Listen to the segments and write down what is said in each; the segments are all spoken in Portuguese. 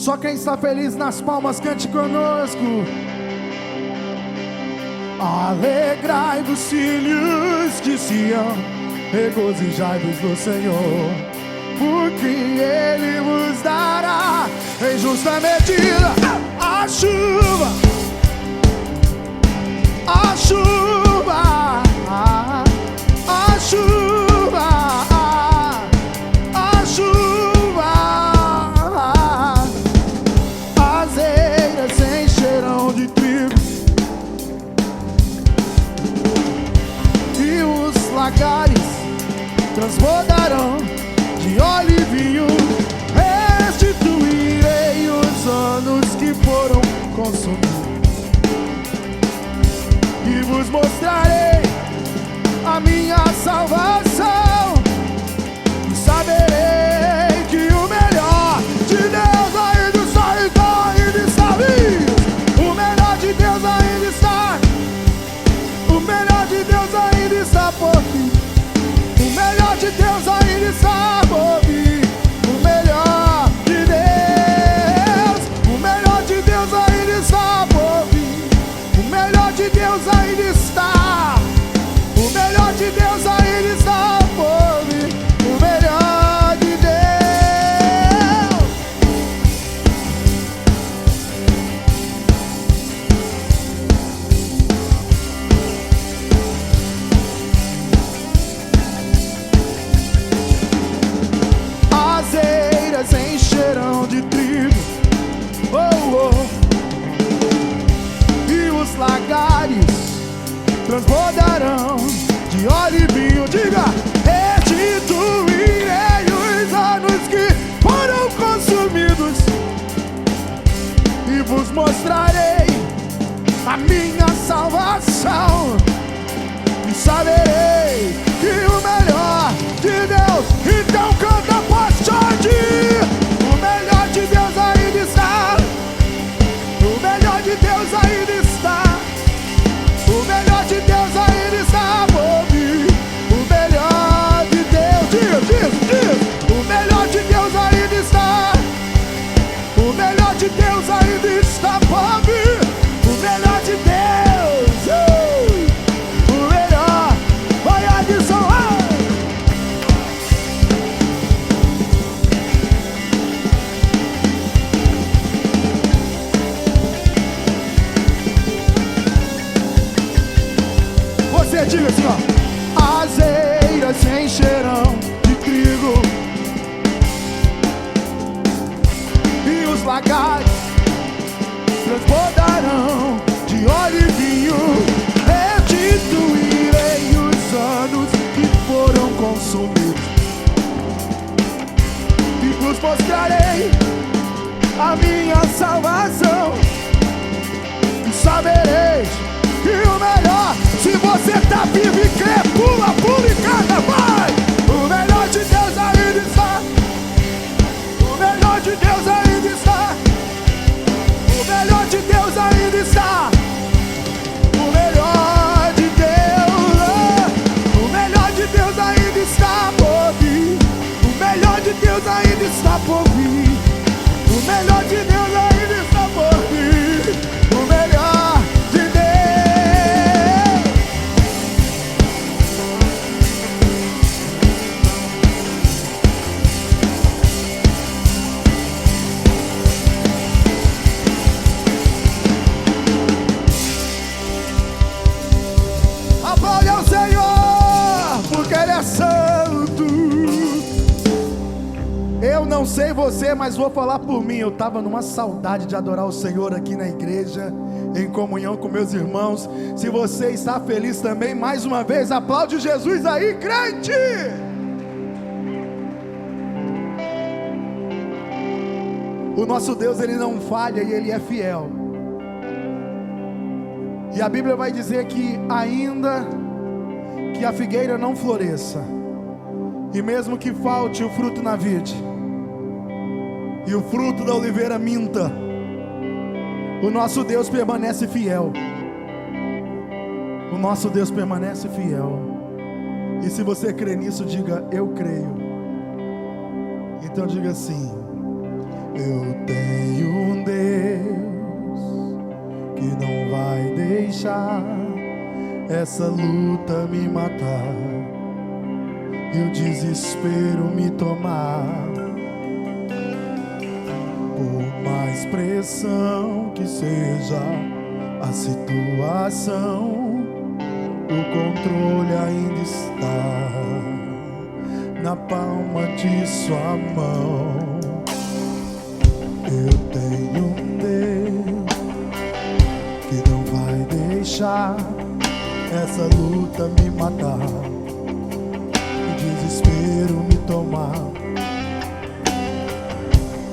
Só quem está feliz nas palmas, cante conosco. Alegrai-vos, filhos de Sião, regozijai-vos no Senhor, porque Ele vos dará em justa medida a chuva, a chuva, a chuva, a chuva. As eiras se encherão de trigo e os lagares transbordarão de óleo e vinho. Restituirei os anos que foram consumidos e vos mostrarei a minha salvação, e saberei que o melhor de Deus ainda está, então ainda está vivo. O melhor de Deus ainda está, o melhor de Deus ainda está por vir. O melhor de Deus ainda está por vir. O melhor de Deus, o melhor de Deus ainda está por vir. O melhor de Deus ainda está, o melhor de Deus ainda está por vir. O melhor de Deus. As eiras encherão de trigo, oh, oh. E os lagares transbordarão de óleo e vinho. Diga: restituirei os anos que foram consumidos e vos mostrarei a minha salvação, e saberei que o melhor de Deus. Então canta, Pachode. O melhor de Deus ainda está, o melhor de Deus ainda está, o melhor de Deus ainda está por vir. O melhor de Deus, diz. O melhor de Deus ainda está, o melhor de Deus ainda está por vir. O melhor de Deus, o melhor. Vai, Adson. Você diga assim, ó: as eiras se encherão de trigo e os lagares transbordarão de óleo e vinho. Restituirei os anos que foram consumidos e vos mostrarei a minha salvação, e sabereis que o melhor, se você tá vivo e crê, pula, pula e canta, vai! O melhor de Deus ainda está, o melhor de Deus ainda está, o melhor de Deus ainda está, o melhor de Deus, o melhor de Deus ainda está por vir. O melhor de Deus ainda está por vir. O melhor de Deus ainda está por vir. O melhor de Deus. Aplaude ao Senhor, porque Ele é santo. Eu não sei você, mas vou falar por mim. Eu estava numa saudade de adorar o Senhor aqui na igreja, em comunhão com meus irmãos. Se você está feliz também, mais uma vez, aplaude Jesus aí, crente! O nosso Deus, Ele não falha e Ele é fiel. E a Bíblia vai dizer que ainda que a figueira não floresça, e mesmo que falte o fruto na vide, e o fruto da oliveira minta, o nosso Deus permanece fiel. O nosso Deus permanece fiel. E se você crê nisso, diga: eu creio. Então diga assim: Eu tenho um Deus que não vai deixar essa luta me matar e o desespero me tomar. Por mais pressão que seja a situação, o controle ainda está na palma de sua mão. Eu tenho um Deus que não vai deixar essa luta me matar, o desespero me tomar.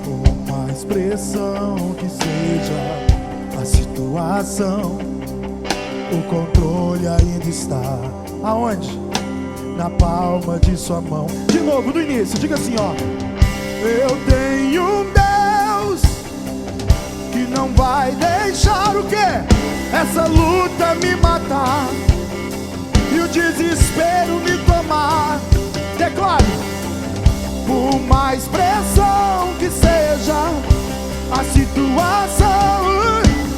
Por mais pressão que seja a situação, o controle ainda está aonde? Na palma de sua mão. De novo, do início, diga assim, ó. Eu tenho um Deus que não vai deixar o quê? Essa luta me matar e o desespero me tomar. Declare. Por mais pressão que seja a situação,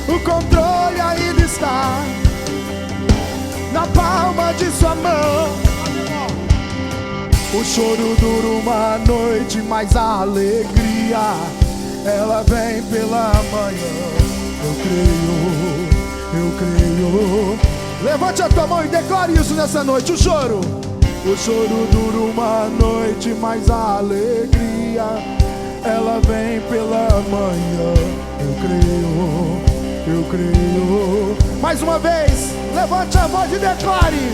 o controle ainda está na palma de sua mão. O choro dura uma noite, mas a alegria ela vem pela manhã. Eu creio. Levante a tua mão e declare isso nessa noite. O choro dura uma noite, mas a alegria ela vem pela manhã. Eu creio. Mais uma vez, levante a voz e declare.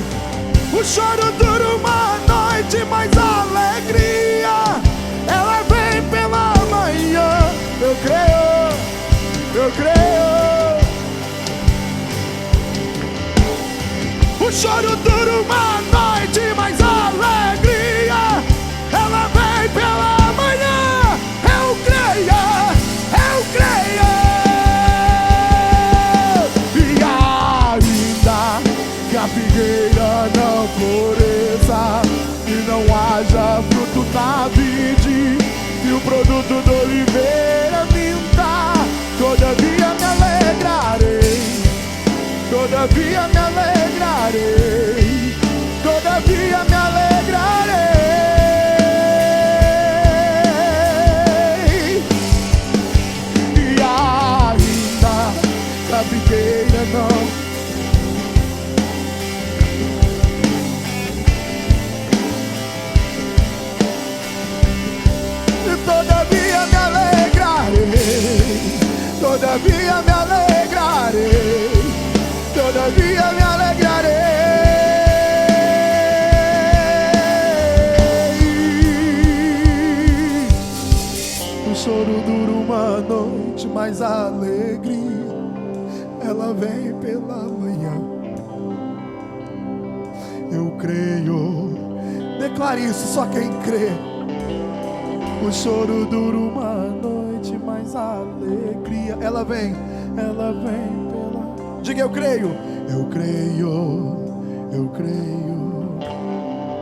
O choro dura uma noite, mas a alegria ela vem pela manhã. Eu creio. O choro dura uma noite, mas a alegria ela vem pela manhã. Eu creio. E ainda que a figueira não floresça e não haja fruto na vide e o produto do oliveira minta, todavia me alegrarei, todavia me alegrarei, todavia me alegrarei. E ainda que a figueira não todavia me alegrarei, todavia me alegrarei, todavia me alegrarei. O choro dura uma noite, mas a alegria ela vem pela manhã. Eu creio. Declare isso, só quem crê. O choro dura uma noite, mas a alegria ela vem pela... Diga eu creio.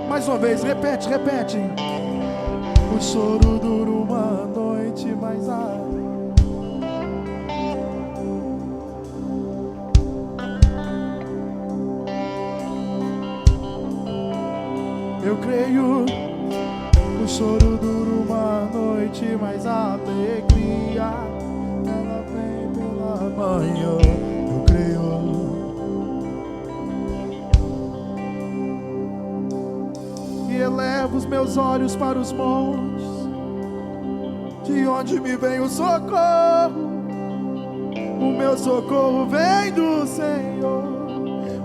Mais uma vez, repete. O choro dura uma noite, mas a... Eu creio. O choro dura uma noite, mas a alegria ela vem pela manhã. Eu creio. E elevo os meus olhos para os montes, de onde me vem o socorro. O meu socorro vem do Senhor.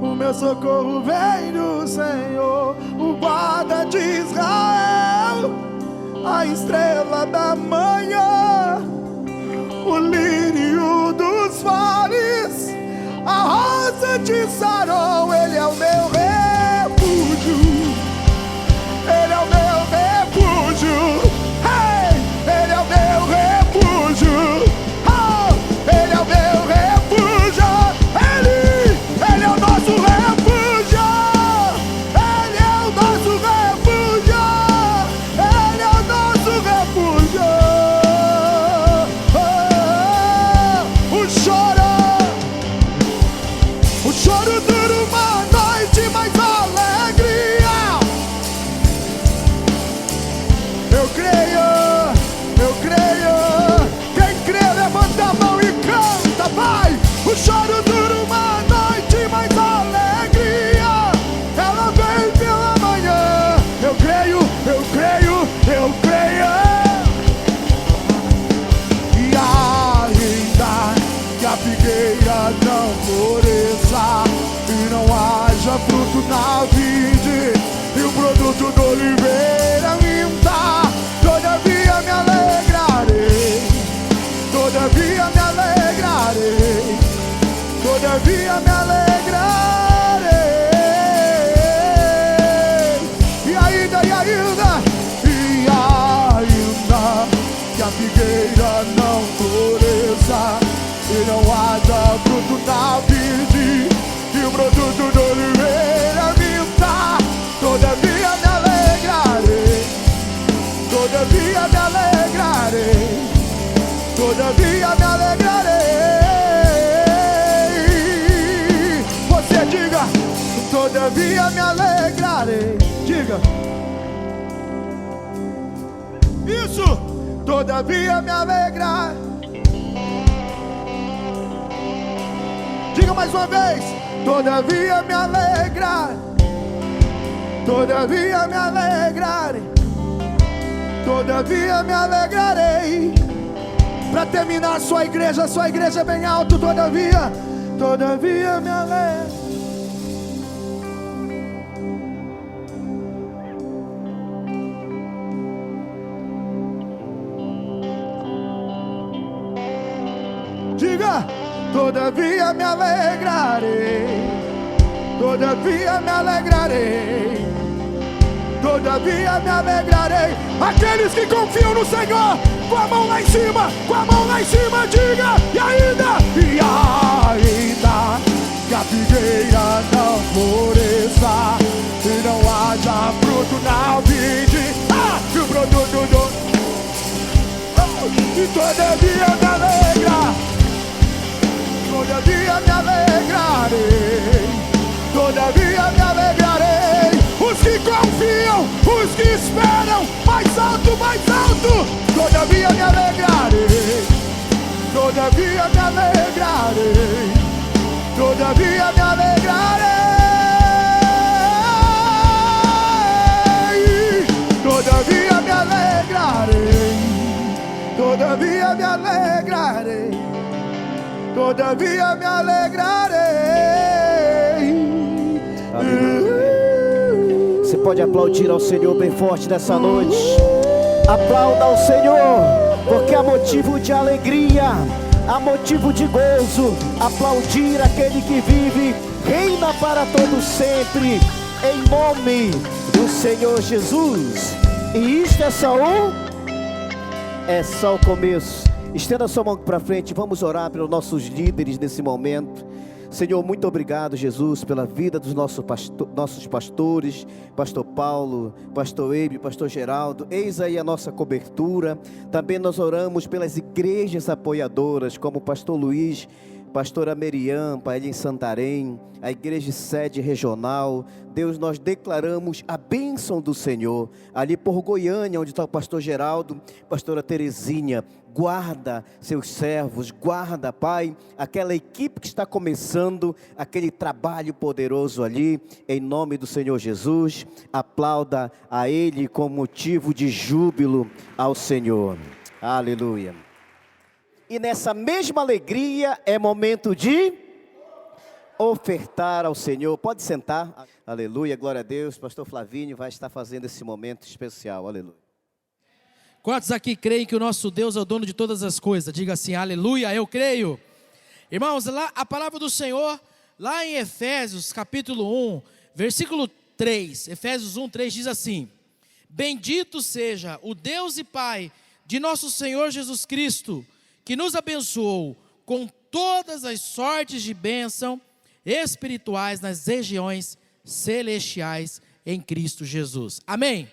O meu socorro vem do Senhor, o guarda de Israel, a estrela da manhã, o lírio dos vales, a rosa de Saron. Ele é o meu refúgio, Ele é o meu refúgio, hey! Ele é o meu refúgio, oh! Ele é o meu refúgio, Ele é o nosso refúgio, Ele é o nosso refúgio, Ele é o nosso refúgio. haja fruto na vide e o produto do oliveira minta. Todavia me alegrarei, todavia me alegrarei, todavia me alegrarei. E ainda que a figueira não floresça e não haja fruto na vide e o produto do oliveira minta. Todavia me alegrarei, todavia me alegrarei, todavia me alegrarei. Você diga, todavia me alegrarei. Diga isso. Todavia me alegrarei. Diga mais uma vez. Todavia me alegrarei, todavia me alegrarei, todavia me alegrarei. Para terminar, sua igreja bem alto. Todavia, todavia me alegrarei. Diga, todavia me alegrarei, todavia me alegrarei, todavia me alegrarei. Aqueles que confiam no Senhor, com a mão lá em cima, com a mão lá em cima, diga, e ainda que a figueira não floresça e não haja fruto na vide, e o produto do e todavia me alegra, todavia me alegrarei, todavia me alegrarei. Os que confiam, os que esperam, mais alto, mais alto. Todavia me alegrarei, todavia me alegrarei, todavia me alegrarei, todavia me alegrarei, todavia me alegrarei, todavia me alegrarei. Você pode aplaudir ao Senhor bem forte nessa noite. Aplauda ao Senhor, porque há motivo de alegria, há motivo de gozo. Aplaudir aquele que vive, reina para todo sempre, em nome do Senhor Jesus. E isto é só o começo. Estenda sua mão para frente, vamos orar pelos nossos líderes nesse momento. Senhor, muito obrigado, Jesus, pela vida dos nossos pastores, pastor Paulo, pastor Eibe, pastor Geraldo. Eis aí a nossa cobertura. Também nós oramos pelas igrejas apoiadoras, como o pastor Luiz, pastora Meriam, para ele em Santarém, a igreja sede regional. Deus, nós declaramos a bênção do Senhor, ali por Goiânia, onde está o pastor Geraldo, pastora Terezinha. Guarda seus servos, guarda, Pai, aquela equipe que está começando aquele trabalho poderoso ali, em nome do Senhor Jesus. Aplauda a Ele com motivo de júbilo ao Senhor. Aleluia. E nessa mesma alegria é momento de ofertar ao Senhor. Pode sentar. Aleluia, glória a Deus. Pastor Flavinho vai estar fazendo esse momento especial. Aleluia. Quantos aqui creem que o nosso Deus é o dono de todas as coisas? Diga assim, aleluia, eu creio. Irmãos, lá a palavra do Senhor, lá em Efésios capítulo 1, versículo 3, Efésios 1, 3 diz assim: bendito seja o Deus e Pai de nosso Senhor Jesus Cristo, que nos abençoou com todas as sortes de bênção espirituais nas regiões celestiais em Cristo Jesus. Amém?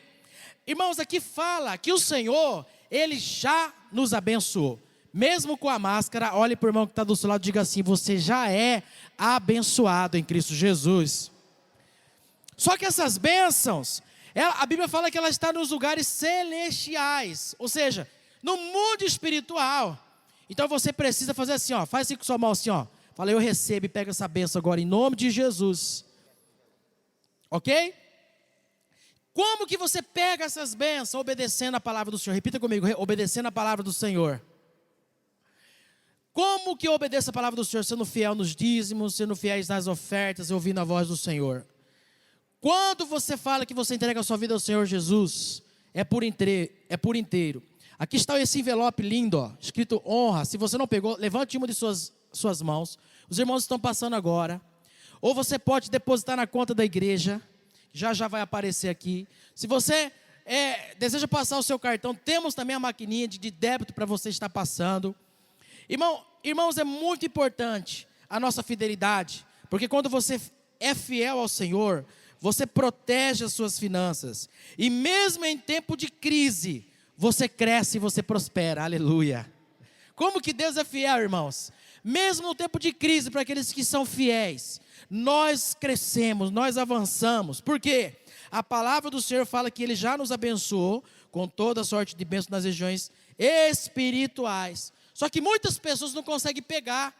Irmãos, aqui fala que o Senhor, Ele já nos abençoou. Mesmo com a máscara, olhe para o irmão que está do seu lado e diga assim: você já é abençoado em Cristo Jesus. Só que essas bênçãos, a Bíblia fala que ela está nos lugares celestiais, ou seja, no mundo espiritual. Então você precisa fazer assim, ó, faz assim com sua mão assim, ó. Fala, eu recebo e pega essa bênção agora em nome de Jesus. Ok? Como que você pega essas bênçãos? Obedecendo a palavra do Senhor. Repita comigo, obedecendo a palavra do Senhor. Como que eu obedeço a palavra do Senhor? Sendo fiel nos dízimos, sendo fiéis nas ofertas, ouvindo a voz do Senhor. Quando você fala que você entrega a sua vida ao Senhor Jesus, é por inteiro. Aqui está esse envelope lindo, ó, escrito honra. Se você não pegou, levante uma de suas mãos. Os irmãos estão passando agora. Ou você pode depositar na conta da igreja. Já vai aparecer aqui. Se você deseja passar o seu cartão, temos também a maquininha de débito para você estar passando. Irmãos, é muito importante a nossa fidelidade. Porque quando você é fiel ao Senhor, você protege as suas finanças. E mesmo em tempo de crise, você cresce e você prospera. Aleluia. Como que Deus é fiel, irmãos? Mesmo no tempo de crise, para aqueles que são fiéis, nós crescemos, nós avançamos. Por quê? A palavra do Senhor fala que Ele já nos abençoou com toda sorte de bênçãos nas regiões espirituais. Só que muitas pessoas não conseguem pegar.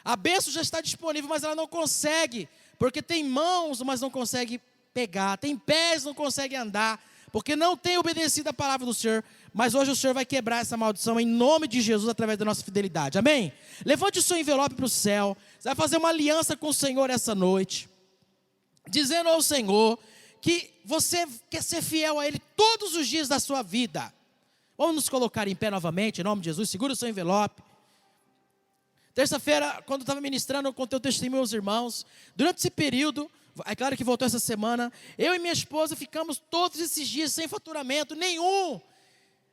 A bênção já está disponível, mas ela não consegue, porque tem mãos, mas não consegue pegar. Tem pés, não consegue andar, porque não tem obedecido a palavra do Senhor. Mas hoje o Senhor vai quebrar essa maldição em nome de Jesus, através da nossa fidelidade, amém? Levante o seu envelope para o céu. Você vai fazer uma aliança com o Senhor essa noite, dizendo ao Senhor que você quer ser fiel a Ele todos os dias da sua vida. Vamos nos colocar em pé novamente, em nome de Jesus. Segura o seu envelope. Terça-feira, quando eu estava ministrando, eu contei o testemunho aos irmãos. Durante esse período, é claro que voltou essa semana, eu e minha esposa ficamos todos esses dias sem faturamento nenhum.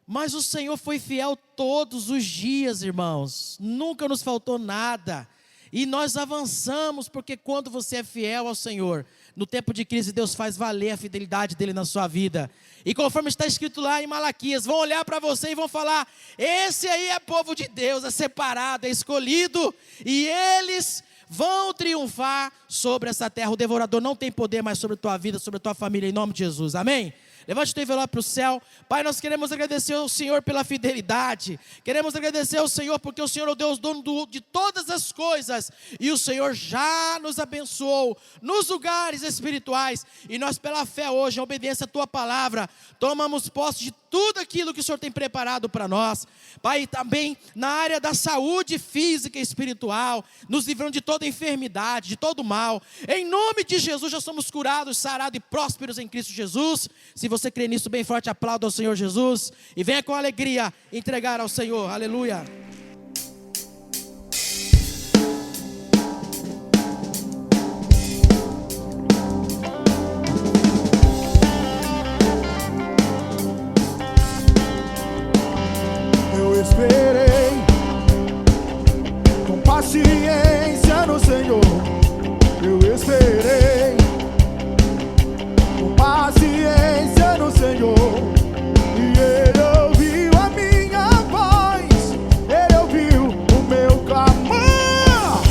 Mas o Senhor foi fiel todos os dias, irmãos. Nunca nos faltou nada. E nós avançamos, porque quando você é fiel ao Senhor, no tempo de crise, Deus faz valer a fidelidade dEle na sua vida. E conforme está escrito lá em Malaquias, vão olhar para você e vão falar: esse aí é povo de Deus, é separado, é escolhido, e eles vão triunfar sobre essa terra. O devorador não tem poder mais sobre a tua vida, sobre a tua família, em nome de Jesus, amém? Levante o teu envelope para o céu. Pai, nós queremos agradecer ao Senhor pela fidelidade. Queremos agradecer ao Senhor porque o Senhor é o Deus dono de todas as coisas. E o Senhor já nos abençoou nos lugares espirituais. E nós, pela fé hoje, em obediência à tua palavra, tomamos posse de tudo aquilo que o Senhor tem preparado para nós. Pai, também na área da saúde física e espiritual, nos livrando de toda enfermidade, de todo mal. Em nome de Jesus, já somos curados, sarados e prósperos em Cristo Jesus. Se você crê nisso, bem forte, aplauda ao Senhor Jesus. E venha com alegria entregar ao Senhor. Aleluia. Eu esperei com paciência no Senhor. Eu esperei com paciência no Senhor. E Ele ouviu a minha voz, Ele ouviu o meu clamor.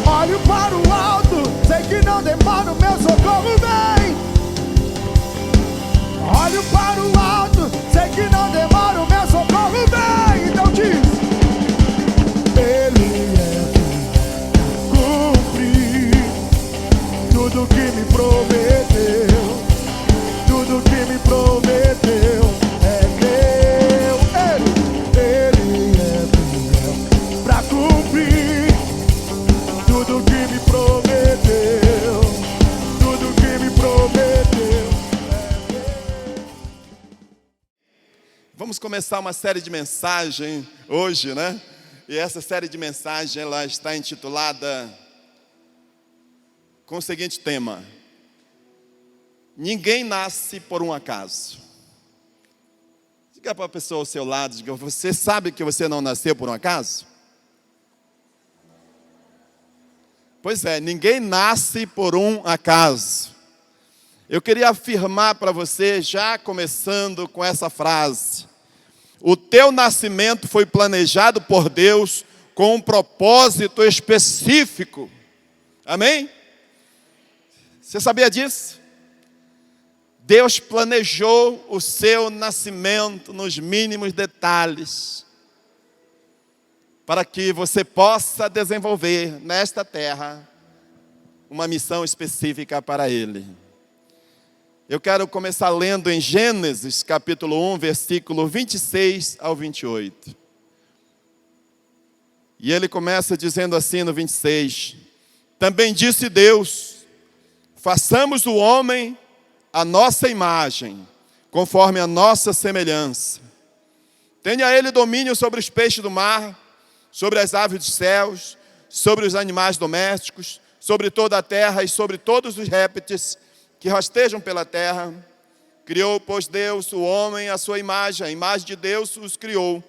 Olho para o alto, sei que não demora, o meu socorro vem. Olho para o alto, sei que não demora, o meu socorro vem. Então diz: Ele é cumprir tudo que me prometeu. Tudo que me prometeu é meu. Ele é fiel pra cumprir tudo que me prometeu. Tudo que me prometeu é meu. Vamos começar uma série de mensagens hoje, né? E essa série de mensagens, ela está intitulada com o seguinte tema: ninguém nasce por um acaso. Diga para a pessoa ao seu lado, diga: você sabe que você não nasceu por um acaso? Pois é, ninguém nasce por um acaso. Eu queria afirmar para você, já começando com essa frase: o teu nascimento foi planejado por Deus com um propósito específico. Amém? Você sabia disso? Deus planejou o seu nascimento nos mínimos detalhes, para que você possa desenvolver nesta terra uma missão específica para Ele. Eu quero começar lendo em Gênesis, capítulo 1, versículo 26 ao 28. E ele começa dizendo assim no 26, também disse Deus, façamos o homem à nossa imagem, conforme a nossa semelhança. Tenha ele domínio sobre os peixes do mar, sobre as aves dos céus, sobre os animais domésticos, sobre toda a terra e sobre todos os répteis que rastejam pela terra. Criou, pois, Deus o homem à sua imagem, a imagem de Deus os criou.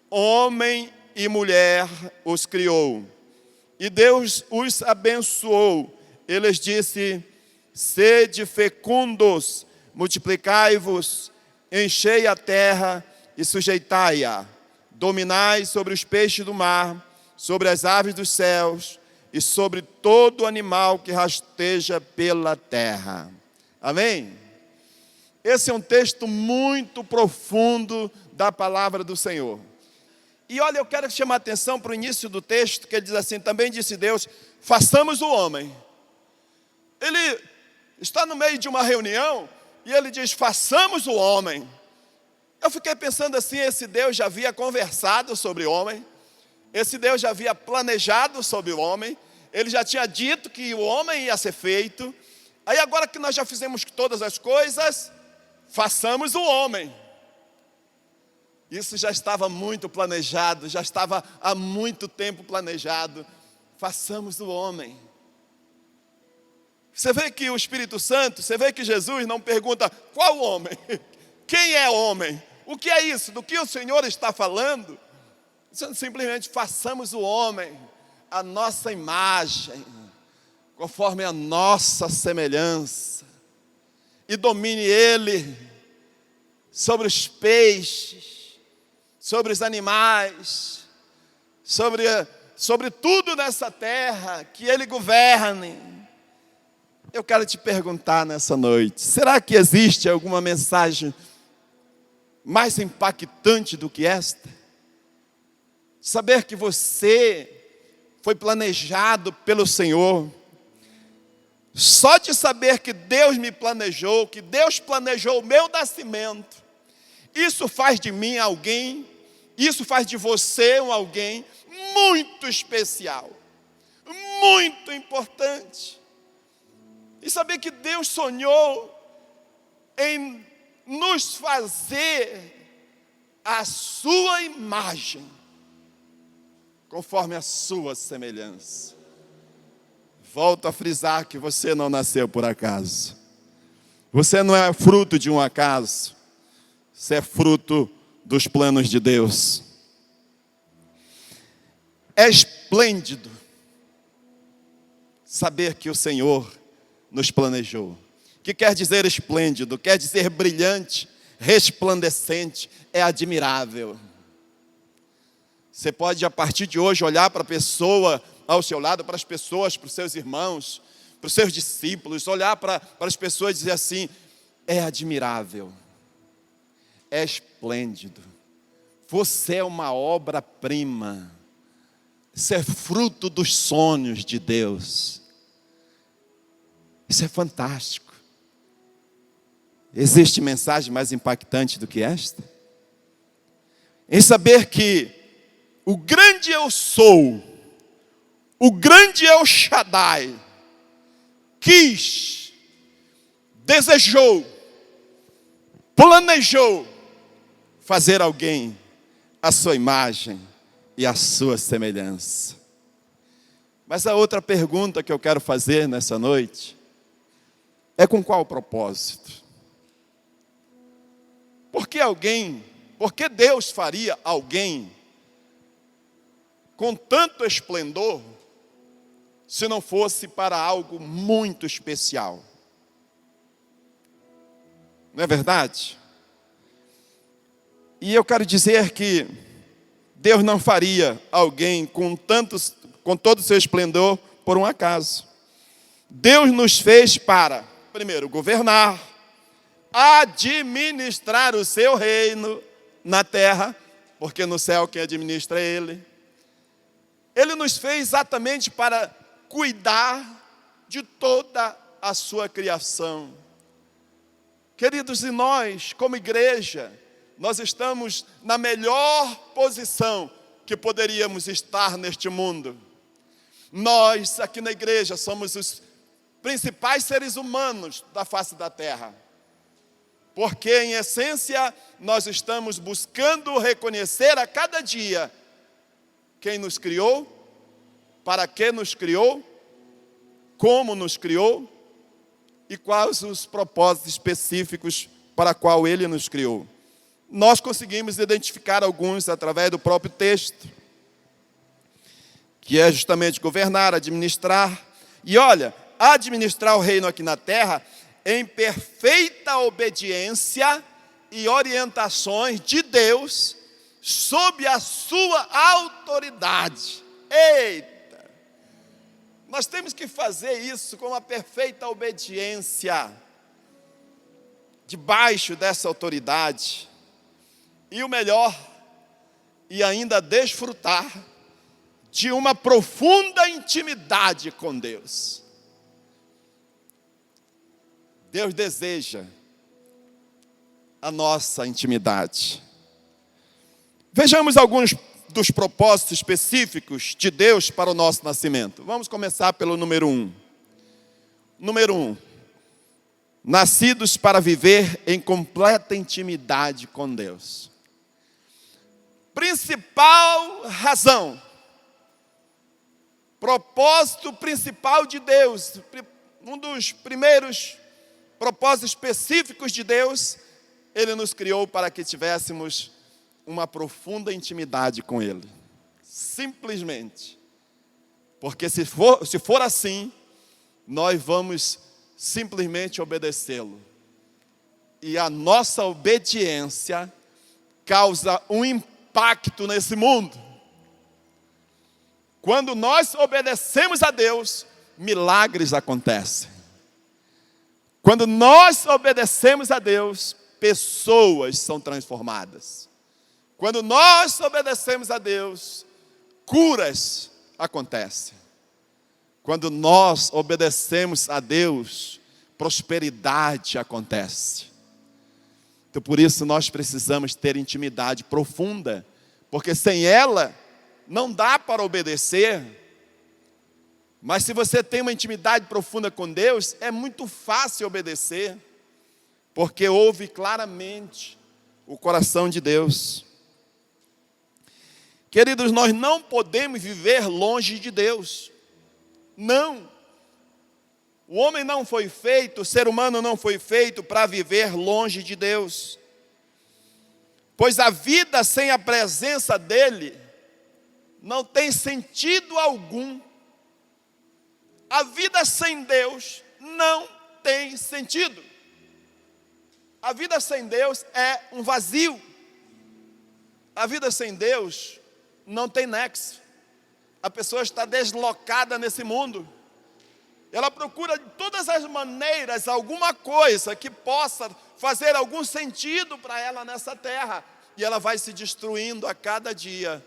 Homem e mulher os criou. E Deus os abençoou. Ele lhes disse, sede fecundos, multiplicai-vos, enchei a terra e sujeitai-a. Dominai sobre os peixes do mar, sobre as aves dos céus e sobre todo animal que rasteja pela terra. Amém? Esse é um texto muito profundo da palavra do Senhor. E olha, eu quero chamar a atenção para o início do texto, que ele diz assim, também disse Deus, façamos o homem. Ele está no meio de uma reunião e ele diz, façamos o homem. Eu fiquei pensando assim, esse Deus já havia conversado sobre o homem, esse Deus já havia planejado sobre o homem, ele já tinha dito que o homem ia ser feito. Aí agora que nós já fizemos todas as coisas, façamos o homem. Isso já estava muito planejado, já estava há muito tempo planejado. Façamos o homem. Você vê que o Espírito Santo, você vê que Jesus não pergunta qual homem, quem é homem, o que é isso, do que o Senhor está falando. Simplesmente façamos o homem, a nossa imagem, conforme a nossa semelhança, e domine ele sobre os peixes, sobre os animais, sobre tudo nessa terra, que ele governe. Eu quero te perguntar nessa noite, será que existe alguma mensagem mais impactante do que esta? Saber que você foi planejado pelo Senhor. Só de saber que Deus me planejou, que Deus planejou o meu nascimento, isso faz de mim alguém, isso faz de você um alguém muito especial, muito importante. E saber que Deus sonhou em nos fazer a sua imagem, conforme a sua semelhança. Volto a frisar que você não nasceu por acaso. Você não é fruto de um acaso. Você é fruto dos planos de Deus. É esplêndido saber que o Senhor nos planejou. O que quer dizer esplêndido? Quer dizer brilhante, resplandecente, é admirável. Você pode, a partir de hoje, olhar para a pessoa ao seu lado, para as pessoas, para os seus irmãos, para os seus discípulos, olhar para as pessoas e dizer assim, é admirável, é esplêndido, você é uma obra-prima, isso é fruto dos sonhos de Deus, isso é fantástico. Existe mensagem mais impactante do que esta? Em saber que o grande eu sou, o grande El Shaddai, quis, desejou, planejou fazer alguém à sua imagem e à sua semelhança. Mas a outra pergunta que eu quero fazer nessa noite é com qual propósito? Por que Deus faria alguém com tanto esplendor, se não fosse para algo muito especial? Não é verdade? E eu quero dizer que Deus não faria alguém com todo o seu esplendor por um acaso. Deus nos fez para, primeiro, governar, administrar o seu reino na terra, porque no céu quem administra é Ele. Ele nos fez exatamente para cuidar de toda a sua criação. Queridos, e nós, como igreja, nós estamos na melhor posição que poderíamos estar neste mundo. Nós, aqui na igreja, somos os principais seres humanos da face da terra. Porque, em essência, nós estamos buscando reconhecer a cada dia quem nos criou, para que nos criou, como nos criou e quais os propósitos específicos para qual Ele nos criou. Nós conseguimos identificar alguns através do próprio texto, que é justamente governar, administrar. E olha, administrar o reino aqui na terra em perfeita obediência e orientações de Deus sob a sua autoridade. Eita! Nós temos que fazer isso com uma perfeita obediência, debaixo dessa autoridade. E o melhor, e ainda desfrutar de uma profunda intimidade com Deus. Deus deseja a nossa intimidade. Vejamos alguns dos propósitos específicos de Deus para o nosso nascimento. Vamos começar pelo número 1. Número 1. Nascidos para viver em completa intimidade com Deus. Principal razão, propósito principal de Deus, um dos primeiros propósitos específicos de Deus, Ele nos criou para que tivéssemos uma profunda intimidade com Ele. Simplesmente. Porque se for assim, nós vamos simplesmente obedecê-lo. E a nossa obediência causa um impacto nesse mundo. Quando nós obedecemos a Deus, milagres acontecem. Quando nós obedecemos a Deus, pessoas são transformadas. Quando nós obedecemos a Deus, curas acontecem. Quando nós obedecemos a Deus, prosperidade acontece. Então, por isso, nós precisamos ter intimidade profunda, porque sem ela, não dá para obedecer. Mas se você tem uma intimidade profunda com Deus, é muito fácil obedecer, porque ouve claramente o coração de Deus. Queridos, nós não podemos viver longe de Deus. Não. O homem não foi feito, o ser humano não foi feito para viver longe de Deus. Pois a vida sem a presença dEle não tem sentido algum. A vida sem Deus não tem sentido. A vida sem Deus é um vazio. A vida sem Deus não tem nexo. A pessoa está deslocada nesse mundo. Ela procura de todas as maneiras alguma coisa que possa fazer algum sentido para ela nessa terra. E ela vai se destruindo a cada dia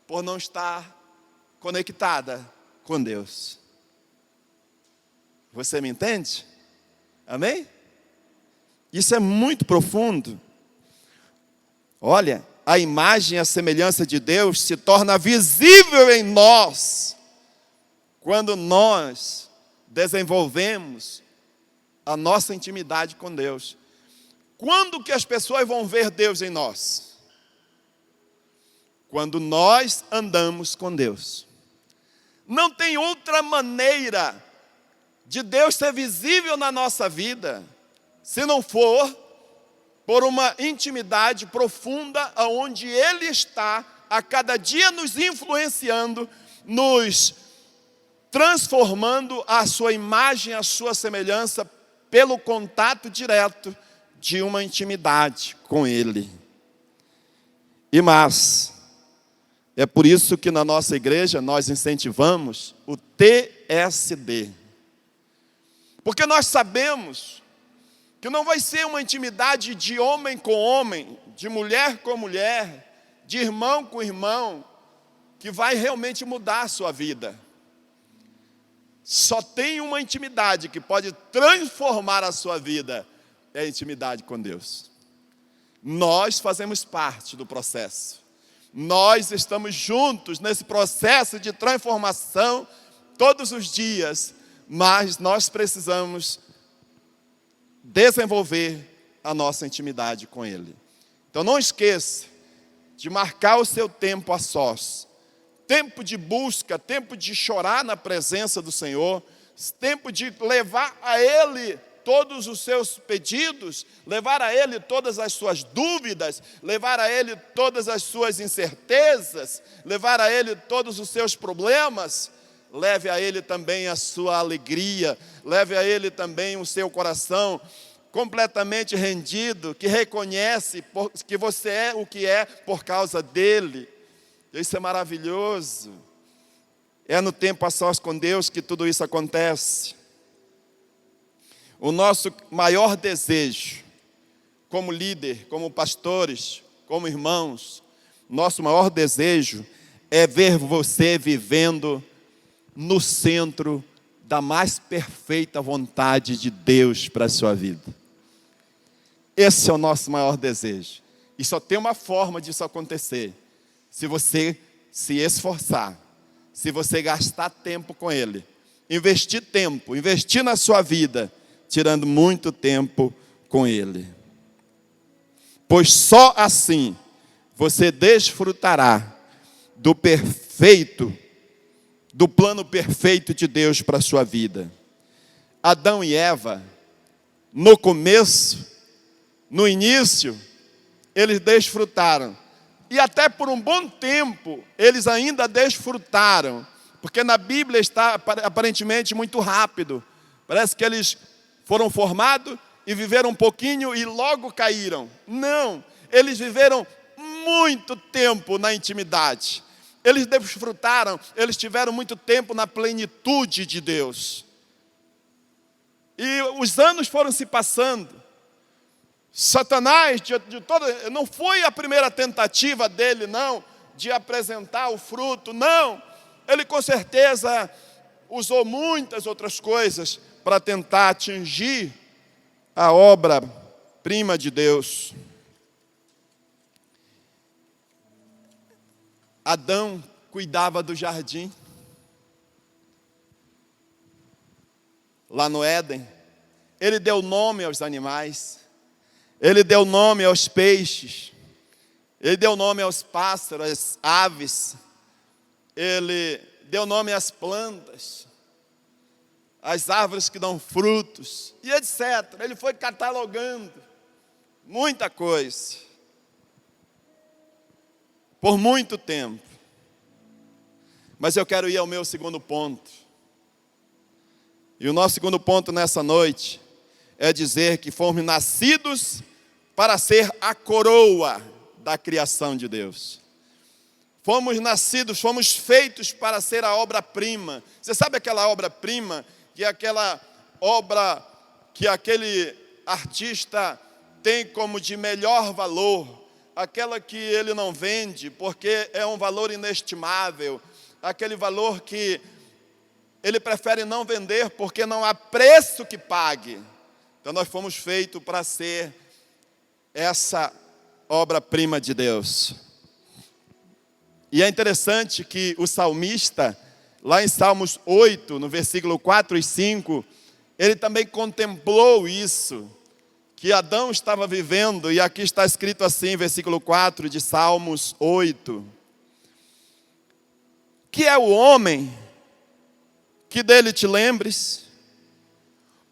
por não estar conectada com Deus. Você me entende? Amém? Isso é muito profundo. Olha, a imagem e a semelhança de Deus se torna visível em nós quando nós desenvolvemos a nossa intimidade com Deus. Quando que as pessoas vão ver Deus em nós? Quando nós andamos com Deus. Não tem outra maneira de Deus ser visível na nossa vida, se não for por uma intimidade profunda, onde Ele está a cada dia nos influenciando, nos transformando a sua imagem, a sua semelhança, pelo contato direto de uma intimidade com Ele. E mais, é por isso que na nossa igreja nós incentivamos o TSD. Porque nós sabemos que não vai ser uma intimidade de homem com homem, de mulher com mulher, de irmão com irmão, que vai realmente mudar a sua vida. Só tem uma intimidade que pode transformar a sua vida, é a intimidade com Deus. Nós fazemos parte do processo. Nós estamos juntos nesse processo de transformação todos os dias, mas nós precisamos desenvolver a nossa intimidade com Ele. Então não esqueça de marcar o seu tempo a sós. Tempo de busca, tempo de chorar na presença do Senhor, tempo de levar a Ele todos os seus pedidos, levar a Ele todas as suas dúvidas, levar a Ele todas as suas incertezas, levar a Ele todos os seus problemas. Leve a Ele também a sua alegria, leve a Ele também o seu coração completamente rendido, que reconhece que você é o que é por causa dEle. Isso é maravilhoso. É no tempo a sós com Deus que tudo isso acontece. O nosso maior desejo, como líder, como pastores, como irmãos, nosso maior desejo é ver você vivendo no centro da mais perfeita vontade de Deus para a sua vida. Esse é o nosso maior desejo. E só tem uma forma disso acontecer: se você se esforçar, se você gastar tempo com Ele, investir tempo, investir na sua vida, tirando muito tempo com Ele. Pois só assim você desfrutará do plano perfeito de Deus para a sua vida. Adão e Eva, no começo, no início, eles desfrutaram. E até por um bom tempo, eles ainda desfrutaram. Porque na Bíblia está aparentemente muito rápido. Parece que eles foram formados e viveram um pouquinho e logo caíram. Não, eles viveram muito tempo na intimidade. Eles desfrutaram, eles tiveram muito tempo na plenitude de Deus. E os anos foram se passando. Satanás, não foi a primeira tentativa dele, não, de apresentar o fruto, não. Ele com certeza usou muitas outras coisas para tentar atingir a obra-prima de Deus. Adão cuidava do jardim. Lá no Éden, ele deu nome aos animais. Ele deu nome aos peixes, ele deu nome aos pássaros, às aves, ele deu nome às plantas, às árvores que dão frutos, e etc. Ele foi catalogando muita coisa, por muito tempo. Mas eu quero ir ao meu segundo ponto. E o nosso segundo ponto nessa noite é dizer que fomos nascidos para ser a coroa da criação de Deus. Fomos nascidos, fomos feitos para ser a obra-prima. Você sabe aquela obra-prima, que é aquela obra que aquele artista tem como de melhor valor, aquela que ele não vende porque é um valor inestimável, aquele valor que ele prefere não vender porque não há preço que pague. Então nós fomos feitos para ser essa obra-prima de Deus. E é interessante que o salmista, lá em Salmos 8, no versículo 4 e 5, ele também contemplou isso, que Adão estava vivendo, e aqui está escrito assim, versículo 4 de Salmos 8. Que é o homem que dele te lembres?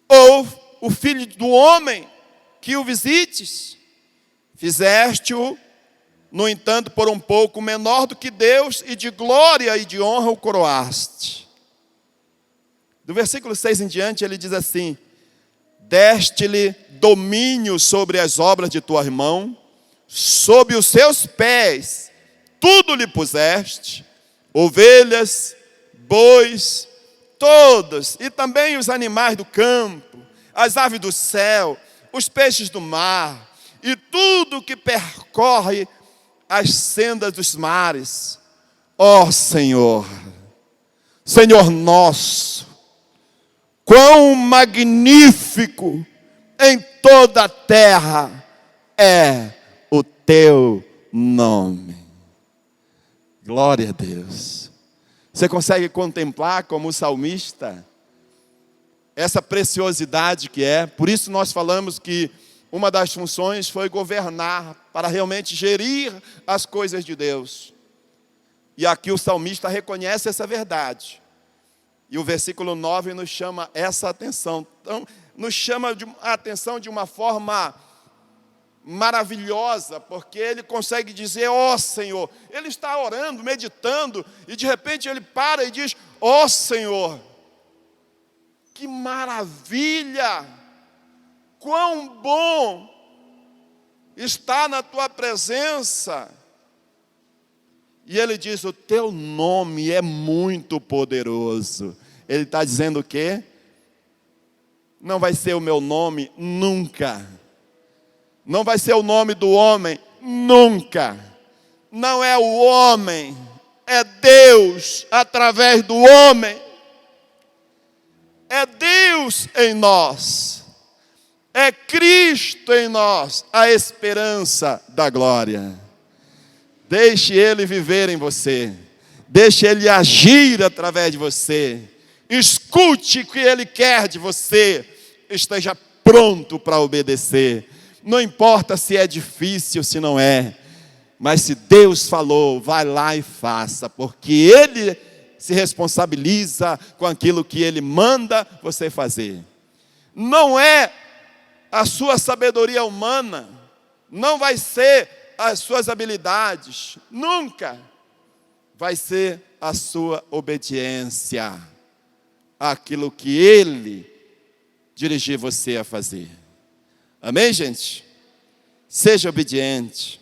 Ou o filho do homem que o visites? Fizeste-o, no entanto, por um pouco menor do que Deus, e de glória e de honra o coroaste. Do versículo 6 em diante, ele diz assim: deste-lhe domínio sobre as obras de tua mão, sob os seus pés tudo lhe puseste, ovelhas, bois, todos, e também os animais do campo, as aves do céu, os peixes do mar, e tudo que percorre as sendas dos mares. Ó Senhor, Senhor nosso, quão magnífico em toda a terra é o teu nome. Glória a Deus. Você consegue contemplar como o salmista essa preciosidade que é? Por isso nós falamos que uma das funções foi governar, para realmente gerir as coisas de Deus. E aqui o salmista reconhece essa verdade. E o versículo 9 nos chama essa atenção. Então, nos chama a atenção de uma forma maravilhosa, porque ele consegue dizer, ó Senhor. Ele está orando, meditando, e de repente ele para e diz, ó Senhor, que maravilha, quão bom está na tua presença. E ele diz, o teu nome é muito poderoso. Ele está dizendo o quê? Não vai ser o meu nome nunca. Não vai ser o nome do homem nunca. Não é o homem, é Deus através do homem. É Deus em nós. É Cristo em nós, a esperança da glória. Deixe Ele viver em você. Deixe Ele agir através de você. Escute o que Ele quer de você. Esteja pronto para obedecer. Não importa se é difícil, se não é. Mas se Deus falou, vai lá e faça. Porque Ele se responsabiliza com aquilo que Ele manda você fazer. Não é a sua sabedoria humana. Não vai ser as suas habilidades. Nunca vai ser a sua obediência àquilo que Ele dirigir você a fazer. Amém, gente? Seja obediente.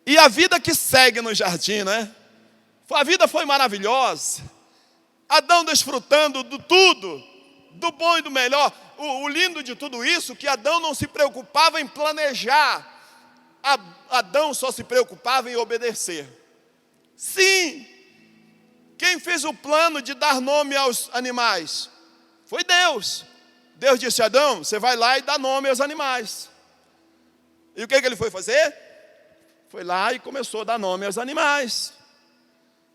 E a vida que segue no jardim, né? A vida foi maravilhosa. Adão desfrutando do tudo, do bom e do melhor. O lindo de tudo isso, que Adão não se preocupava em planejar. Adão só se preocupava em obedecer. Sim, quem fez o plano de dar nome aos animais? Foi Deus. Deus disse a Adão, você vai lá e dá nome aos animais. E o que ele foi fazer? Foi lá e começou a dar nome aos animais.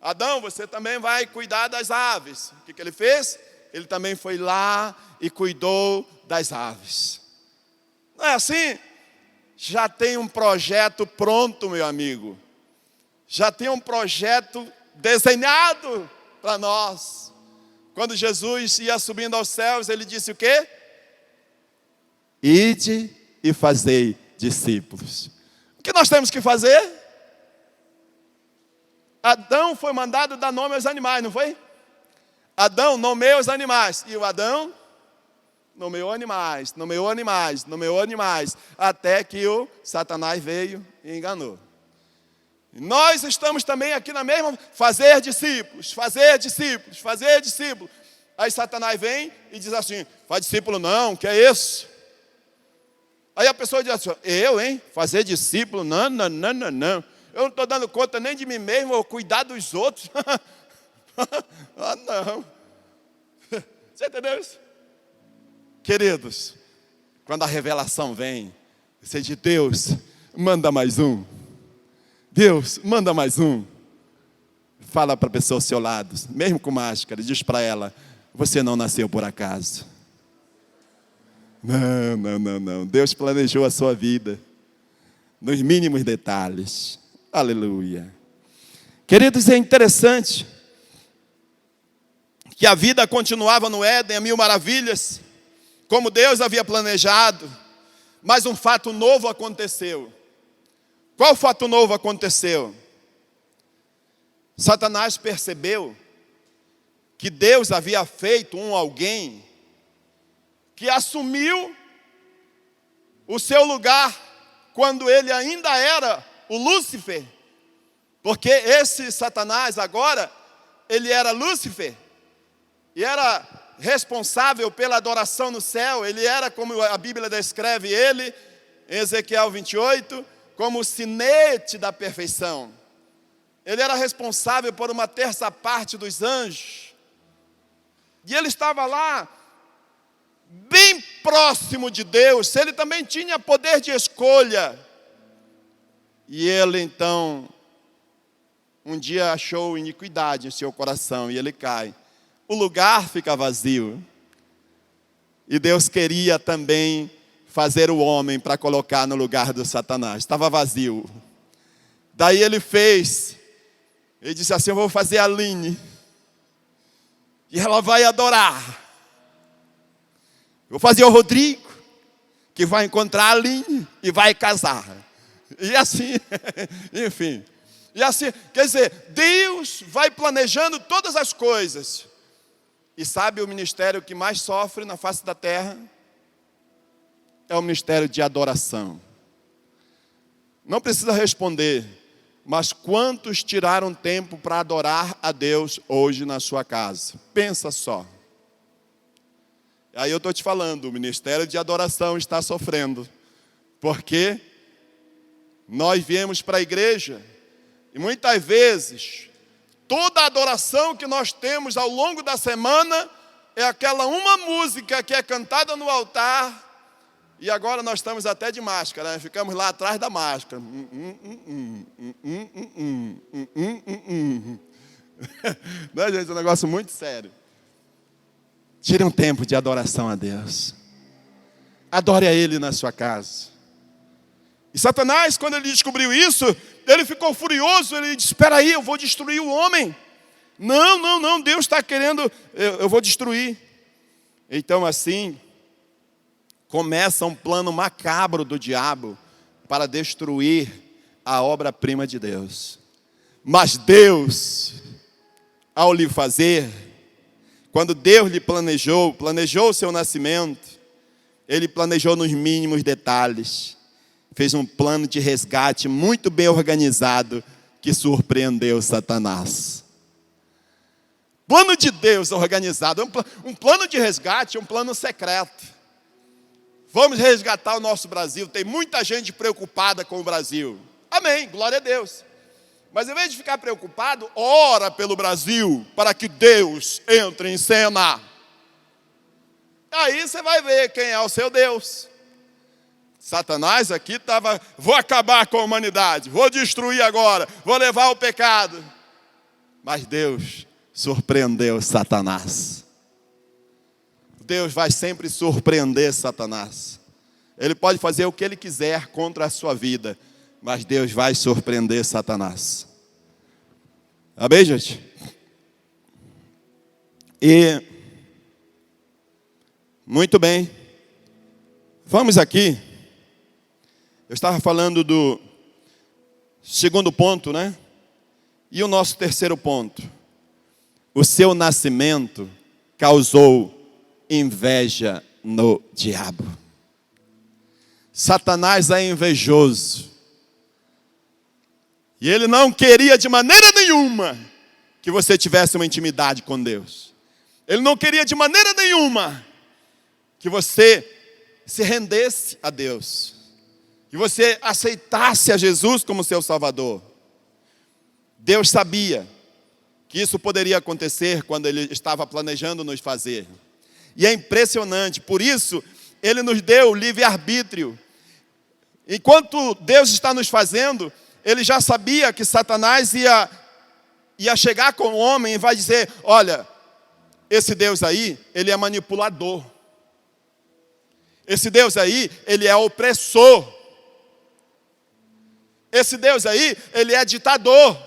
Adão, você também vai cuidar das aves. O que ele fez? Ele também foi lá e cuidou das aves. Não é assim? Já tem um projeto pronto, meu amigo. Já tem um projeto desenhado para nós. Quando Jesus ia subindo aos céus, ele disse o quê? Ide e fazei discípulos. O que nós temos que fazer? Adão foi mandado dar nome aos animais, não foi? Adão nomeou os animais. E o Adão nomeou animais, nomeou animais, nomeou animais. Até que o Satanás veio e enganou. Nós estamos também aqui na mesma, fazer discípulos, fazer discípulos, fazer discípulos. Aí Satanás vem e diz assim, faz discípulo não, que é isso? Aí a pessoa diz assim, fazer discípulo, não. Eu não estou dando conta nem de mim mesmo, eu cuidar dos outros. Ah, não. Você entendeu isso? Queridos, quando a revelação vem, você diz, Deus, manda mais um. Deus, manda mais um. Fala para a pessoa ao seu lado, mesmo com máscara, diz para ela, você não nasceu por acaso. Não. Deus planejou a sua vida nos mínimos detalhes. Aleluia. Queridos, é interessante que a vida continuava no Éden, a mil maravilhas, como Deus havia planejado, mas um fato novo aconteceu. Qual fato novo aconteceu? Satanás percebeu que Deus havia feito alguém que assumiu o seu lugar quando ele ainda era o Lúcifer. Porque esse Satanás agora, ele era Lúcifer e era responsável pela adoração no céu. Ele era, como a Bíblia descreve ele, em Ezequiel 28, como o sinete da perfeição. Ele era responsável por uma terça parte dos anjos. E ele estava lá, bem próximo de Deus. Ele também tinha poder de escolha. E ele então um dia achou iniquidade em seu coração e ele cai. O lugar fica vazio. E Deus queria também fazer o homem para colocar no lugar do Satanás. Estava vazio. Daí ele fez. Ele disse assim: eu vou fazer a Aline. E ela vai adorar. Eu vou fazer o Rodrigo, que vai encontrar a Aline e vai casar. E assim, enfim. E assim, quer dizer, Deus vai planejando todas as coisas. E sabe o ministério que mais sofre na face da terra? É o ministério de adoração. Não precisa responder, mas quantos tiraram tempo para adorar a Deus hoje na sua casa? Pensa só. Aí eu estou te falando, o ministério de adoração está sofrendo. Porque nós viemos para a igreja e muitas vezes toda a adoração que nós temos ao longo da semana é aquela uma música que é cantada no altar. E agora nós estamos até de máscara, né? Ficamos lá atrás da máscara. Não, gente, é um negócio muito sério. Tire um tempo de adoração a Deus. Adore a Ele na sua casa. E Satanás, quando ele descobriu isso, ele ficou furioso. Ele disse: espera aí, eu vou destruir o homem. Não, Deus está querendo, eu vou destruir. Então assim, começa um plano macabro do diabo para destruir a obra-prima de Deus. Mas Deus, ao lhe fazer, quando Deus lhe planejou o seu nascimento, Ele planejou nos mínimos detalhes. Fez um plano de resgate muito bem organizado que surpreendeu Satanás. Plano de Deus organizado, um plano de resgate, um plano secreto. Vamos resgatar o nosso Brasil. Tem muita gente preocupada com o Brasil. Amém, glória a Deus. Mas em vez de ficar preocupado, ora pelo Brasil para que Deus entre em cena. Aí você vai ver quem é o seu Deus. Satanás aqui estava: vou acabar com a humanidade, vou destruir agora, vou levar o pecado. Mas Deus surpreendeu Satanás. Deus vai sempre surpreender Satanás. Ele pode fazer o que ele quiser contra a sua vida, mas Deus vai surpreender Satanás. Amém, gente? E muito bem. Vamos aqui. Eu estava falando do segundo ponto, né? E o nosso terceiro ponto. O seu nascimento causou inveja no diabo. Satanás é invejoso. E ele não queria de maneira nenhuma que você tivesse uma intimidade com Deus. Ele não queria de maneira nenhuma que você se rendesse a Deus. Que você aceitasse a Jesus como seu Salvador. Deus sabia que isso poderia acontecer quando Ele estava planejando nos fazer. E é impressionante, por isso Ele nos deu livre-arbítrio. Enquanto Deus está nos fazendo, Ele já sabia que Satanás ia chegar com o homem e vai dizer: olha, esse Deus aí, ele é manipulador. Esse Deus aí, ele é opressor. Esse Deus aí, ele é ditador.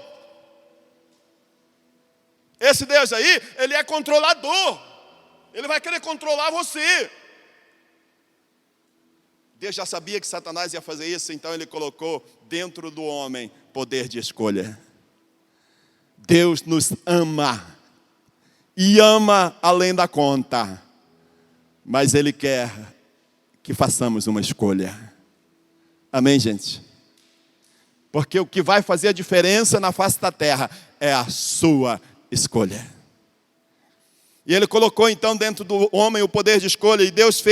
Esse Deus aí, ele é controlador. Ele vai querer controlar você. Deus já sabia que Satanás ia fazer isso, então Ele colocou dentro do homem poder de escolha. Deus nos ama. E ama além da conta. Mas Ele quer que façamos uma escolha. Amém, gente? Porque o que vai fazer a diferença na face da terra é a sua escolha. E Ele colocou então dentro do homem o poder de escolha. E Deus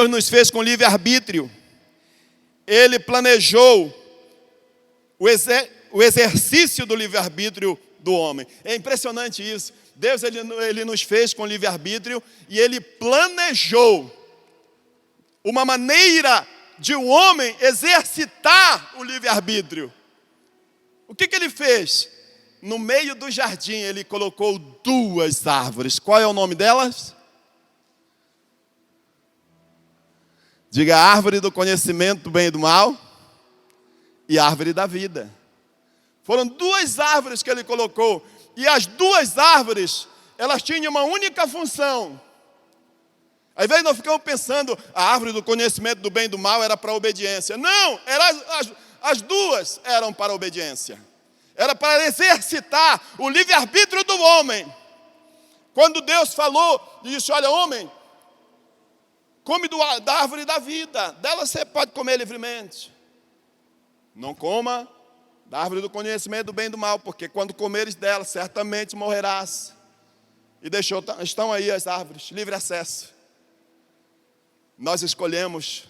nos fez com livre-arbítrio. Ele planejou o exercício do livre-arbítrio do homem. É impressionante isso. Deus ele nos fez com livre-arbítrio e Ele planejou uma maneira de um homem exercitar o livre-arbítrio. O que ele fez? No meio do jardim ele colocou 2 árvores. Qual é o nome delas? Diga: a árvore do conhecimento do bem e do mal e a árvore da vida. Foram 2 árvores que ele colocou. E as 2 árvores, elas tinham uma única função. Às vezes nós ficamos pensando, a árvore do conhecimento do bem e do mal era para a obediência. Não, as 2 eram para a obediência. Era para exercitar o livre-arbítrio do homem. Quando Deus falou, disse: olha, homem, come da árvore da vida, dela você pode comer livremente. Não coma da árvore do conhecimento do bem e do mal, porque quando comeres dela, certamente morrerás. E estão aí as árvores, livre acesso. Nós escolhemos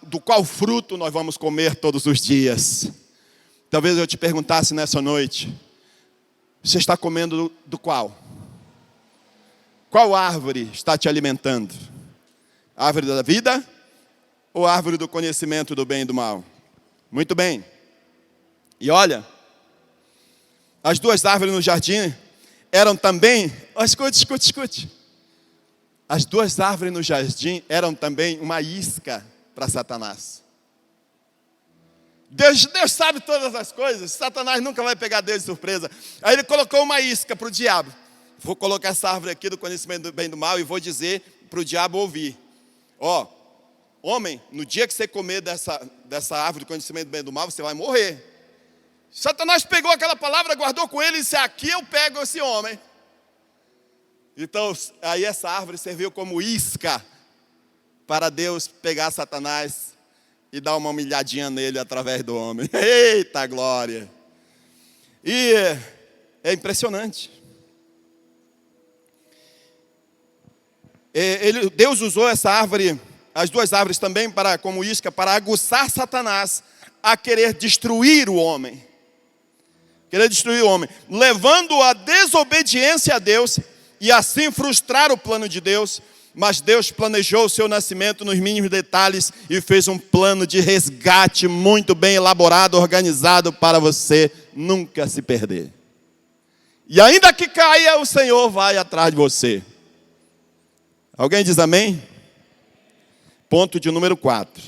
do qual fruto nós vamos comer todos os dias. Talvez eu te perguntasse nessa noite: você está comendo do qual? Qual árvore está te alimentando? A árvore da vida ou a árvore do conhecimento do bem e do mal? Muito bem. E olha, as 2 árvores no jardim eram também, escute. As 2 árvores no jardim eram também uma isca para Satanás. Deus sabe todas as coisas, Satanás nunca vai pegar Deus de surpresa. Aí ele colocou uma isca para o diabo. Vou colocar essa árvore aqui do conhecimento do bem e do mal e vou dizer para o diabo ouvir: ó, homem, no dia que você comer dessa árvore do conhecimento do bem e do mal, você vai morrer. Satanás pegou aquela palavra, guardou com ele e disse: aqui eu pego esse homem. Então, aí essa árvore serviu como isca para Deus pegar Satanás e dar uma humilhadinha nele através do homem. Eita glória! E é impressionante. Deus usou essa árvore, as 2 árvores também como isca, para aguçar Satanás a querer destruir o homem. Levando-o à desobediência a Deus e assim frustrar o plano de Deus. Mas Deus planejou o seu nascimento nos mínimos detalhes e fez um plano de resgate muito bem elaborado, organizado para você nunca se perder. E ainda que caia, o Senhor vai atrás de você. Alguém diz amém? Ponto de número 4.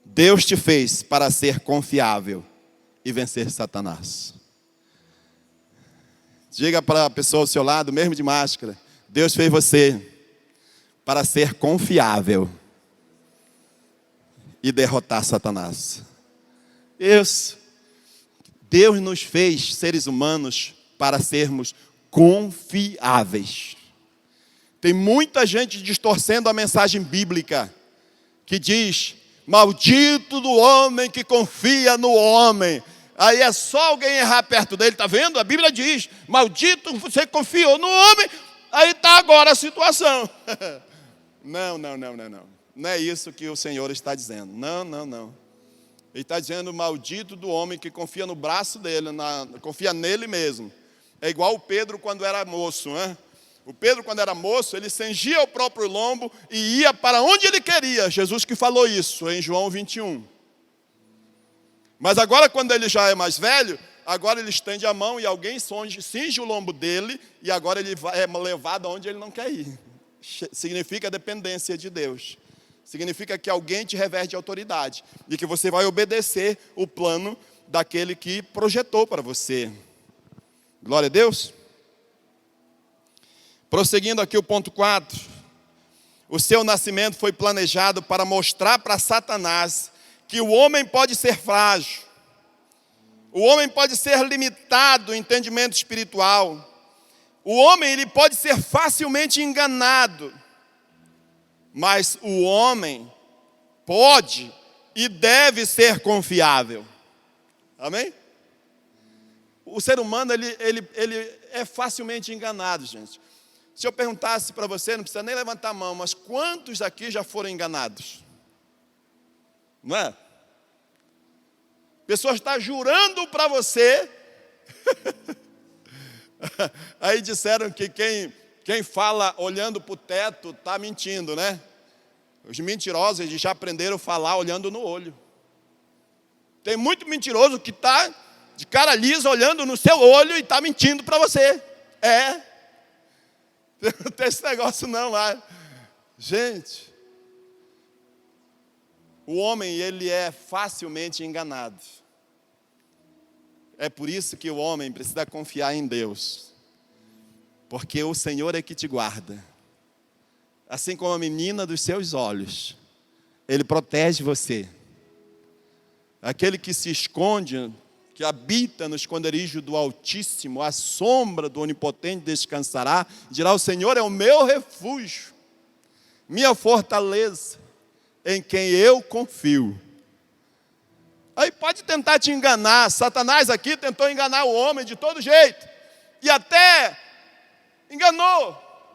Deus te fez para ser confiável e vencer Satanás. Diga para a pessoa ao seu lado, mesmo de máscara: Deus fez você para ser confiável e derrotar Satanás. Deus nos fez, seres humanos, para sermos confiáveis. Tem muita gente distorcendo a mensagem bíblica, que diz: maldito do homem que confia no homem. Aí é só alguém errar perto dele, está vendo? A Bíblia diz: maldito, você confiou no homem, aí está agora a situação. Não. Não é isso que o Senhor está dizendo. Não. Ele está dizendo: maldito do homem que confia no braço dele, confia nele mesmo. É igual o Pedro quando era moço, né? O Pedro, quando era moço, ele cingia o próprio lombo e ia para onde ele queria. Jesus que falou isso em João 21. Mas agora, quando ele já é mais velho, agora ele estende a mão e alguém cinge o lombo dele e agora ele é levado aonde ele não quer ir. Significa dependência de Deus. Significa que alguém te reveste autoridade e que você vai obedecer o plano daquele que projetou para você. Glória a Deus. Prosseguindo aqui o ponto 4. O seu nascimento foi planejado para mostrar para Satanás que o homem pode ser frágil. O homem pode ser limitado no entendimento espiritual. O homem ele pode ser facilmente enganado. Mas o homem pode e deve ser confiável. Amém? O ser humano ele é facilmente enganado, gente. Se eu perguntasse para você, não precisa nem levantar a mão, mas quantos aqui já foram enganados? Não é? A pessoa está jurando para você. Aí disseram que quem fala olhando para o teto está mentindo, né? Os mentirosos já aprenderam a falar olhando no olho. Tem muito mentiroso que está de cara lisa olhando no seu olho e está mentindo para você. Não tem esse negócio não lá. Gente, o homem, ele é facilmente enganado. É por isso que o homem precisa confiar em Deus. Porque o Senhor é que te guarda. Assim como a menina dos seus olhos. Ele protege você. Aquele que se esconde, que habita no esconderijo do Altíssimo, à sombra do Onipotente descansará, dirá: o Senhor é o meu refúgio, minha fortaleza, em quem eu confio. Aí pode tentar te enganar. Satanás aqui tentou enganar o homem de todo jeito. E até enganou.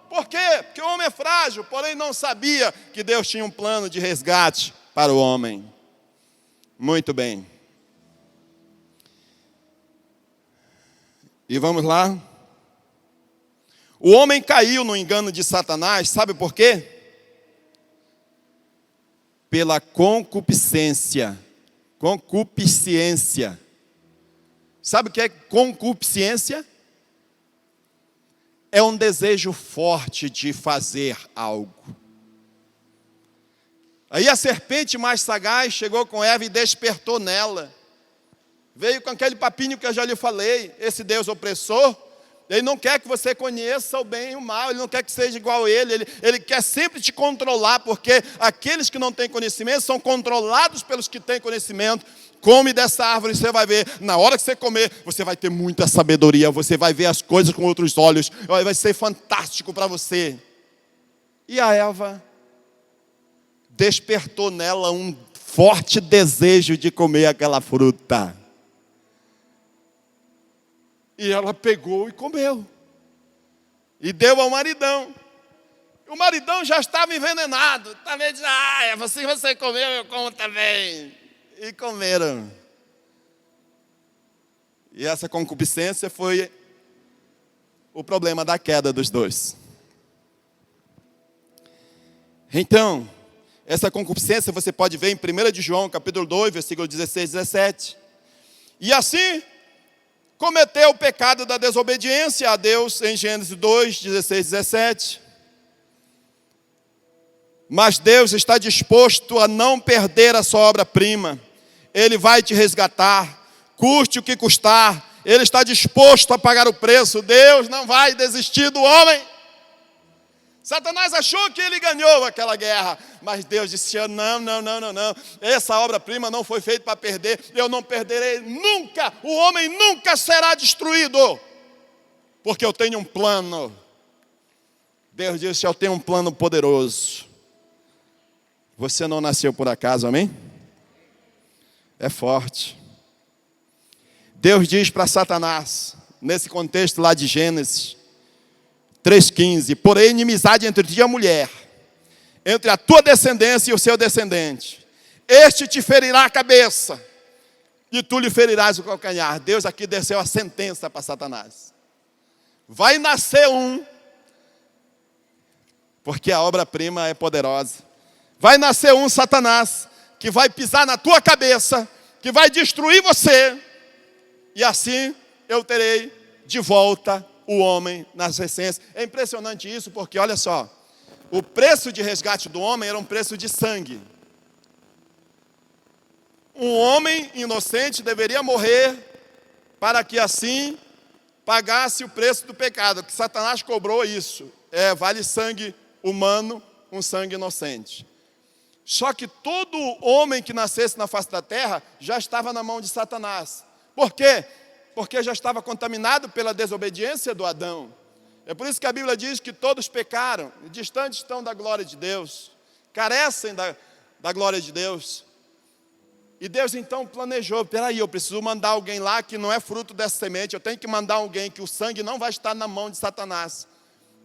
Por quê? Porque o homem é frágil, porém não sabia que Deus tinha um plano de resgate para o homem. Muito bem. E vamos lá. O homem caiu no engano de Satanás, sabe por quê? Pela concupiscência. Concupiscência. Sabe o que é concupiscência? É um desejo forte de fazer algo. Aí a serpente mais sagaz chegou com Eva e despertou nela. Veio com aquele papinho que eu já lhe falei. Esse Deus opressor, ele não quer que você conheça o bem e o mal. Ele não quer que seja igual a ele quer sempre te controlar. Porque aqueles que não têm conhecimento são controlados pelos que têm conhecimento. Come dessa árvore, você vai ver. Na hora que você comer, você vai ter muita sabedoria. Você vai ver as coisas com outros olhos. Vai ser fantástico para você. E a Eva despertou nela um forte desejo de comer aquela fruta. E ela pegou e comeu. E deu ao maridão. O maridão já estava envenenado. Também disse: se você comeu, eu como também. E comeram. E essa concupiscência foi o problema da queda dos dois. Então, essa concupiscência você pode ver em 1 de João, capítulo 2, versículo 16 e 17. E assim cometeu o pecado da desobediência a Deus em Gênesis 2, 16 e 17. Mas Deus está disposto a não perder a sua obra-prima. Ele vai te resgatar, custe o que custar. Ele está disposto a pagar o preço. Deus não vai desistir do homem. Satanás achou que ele ganhou aquela guerra, mas Deus disse: não. Essa obra-prima não foi feita para perder. Eu não perderei nunca. O homem nunca será destruído, porque eu tenho um plano. Deus disse: eu tenho um plano poderoso. Você não nasceu por acaso, amém? É forte. Deus diz para Satanás, nesse contexto lá de Gênesis 3,15: porém inimizade entre ti e a mulher, entre a tua descendência e o seu descendente. Este te ferirá a cabeça, e tu lhe ferirás o calcanhar. Deus aqui desceu a sentença para Satanás. Vai nascer um, porque a obra-prima é poderosa. Vai nascer um, Satanás, que vai pisar na tua cabeça, que vai destruir você, e assim eu terei de volta o homem nas essências. É impressionante isso, porque olha só, o preço de resgate do homem era um preço de sangue. Um homem inocente deveria morrer para que assim pagasse o preço do pecado, que Satanás cobrou isso. Vale sangue humano, um sangue inocente. Só que todo homem que nascesse na face da terra já estava na mão de Satanás. Por quê? Porque já estava contaminado pela desobediência do Adão. É por isso que a Bíblia diz que todos pecaram, e distantes estão da glória de Deus, carecem da glória de Deus. E Deus então planejou: peraí, eu preciso mandar alguém lá que não é fruto dessa semente, eu tenho que mandar alguém que o sangue não vai estar na mão de Satanás.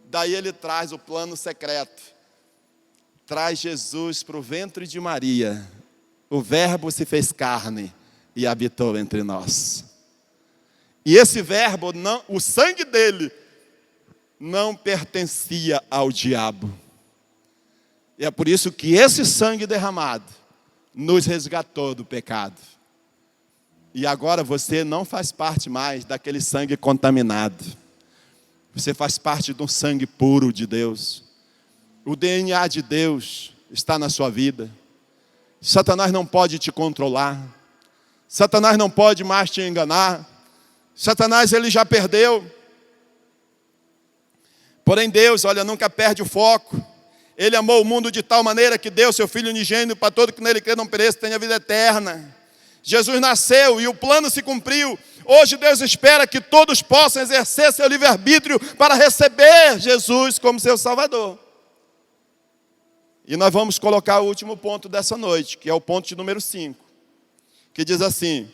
Daí ele traz o plano secreto. Traz Jesus para o ventre de Maria. O verbo se fez carne e habitou entre nós. E esse verbo, o sangue dele, não pertencia ao diabo. E é por isso que esse sangue derramado nos resgatou do pecado. E agora você não faz parte mais daquele sangue contaminado. Você faz parte de um sangue puro de Deus. O DNA de Deus está na sua vida. Satanás não pode te controlar. Satanás não pode mais te enganar. Satanás, ele já perdeu. Porém Deus, olha, nunca perde o foco. Ele amou o mundo de tal maneira que deu seu Filho unigênito para todo que nele crê não pereça, tenha vida eterna. Jesus nasceu e o plano se cumpriu. Hoje Deus espera que todos possam exercer seu livre-arbítrio para receber Jesus como seu Salvador. E nós vamos colocar o último ponto dessa noite, que é o ponto de número 5, que diz assim: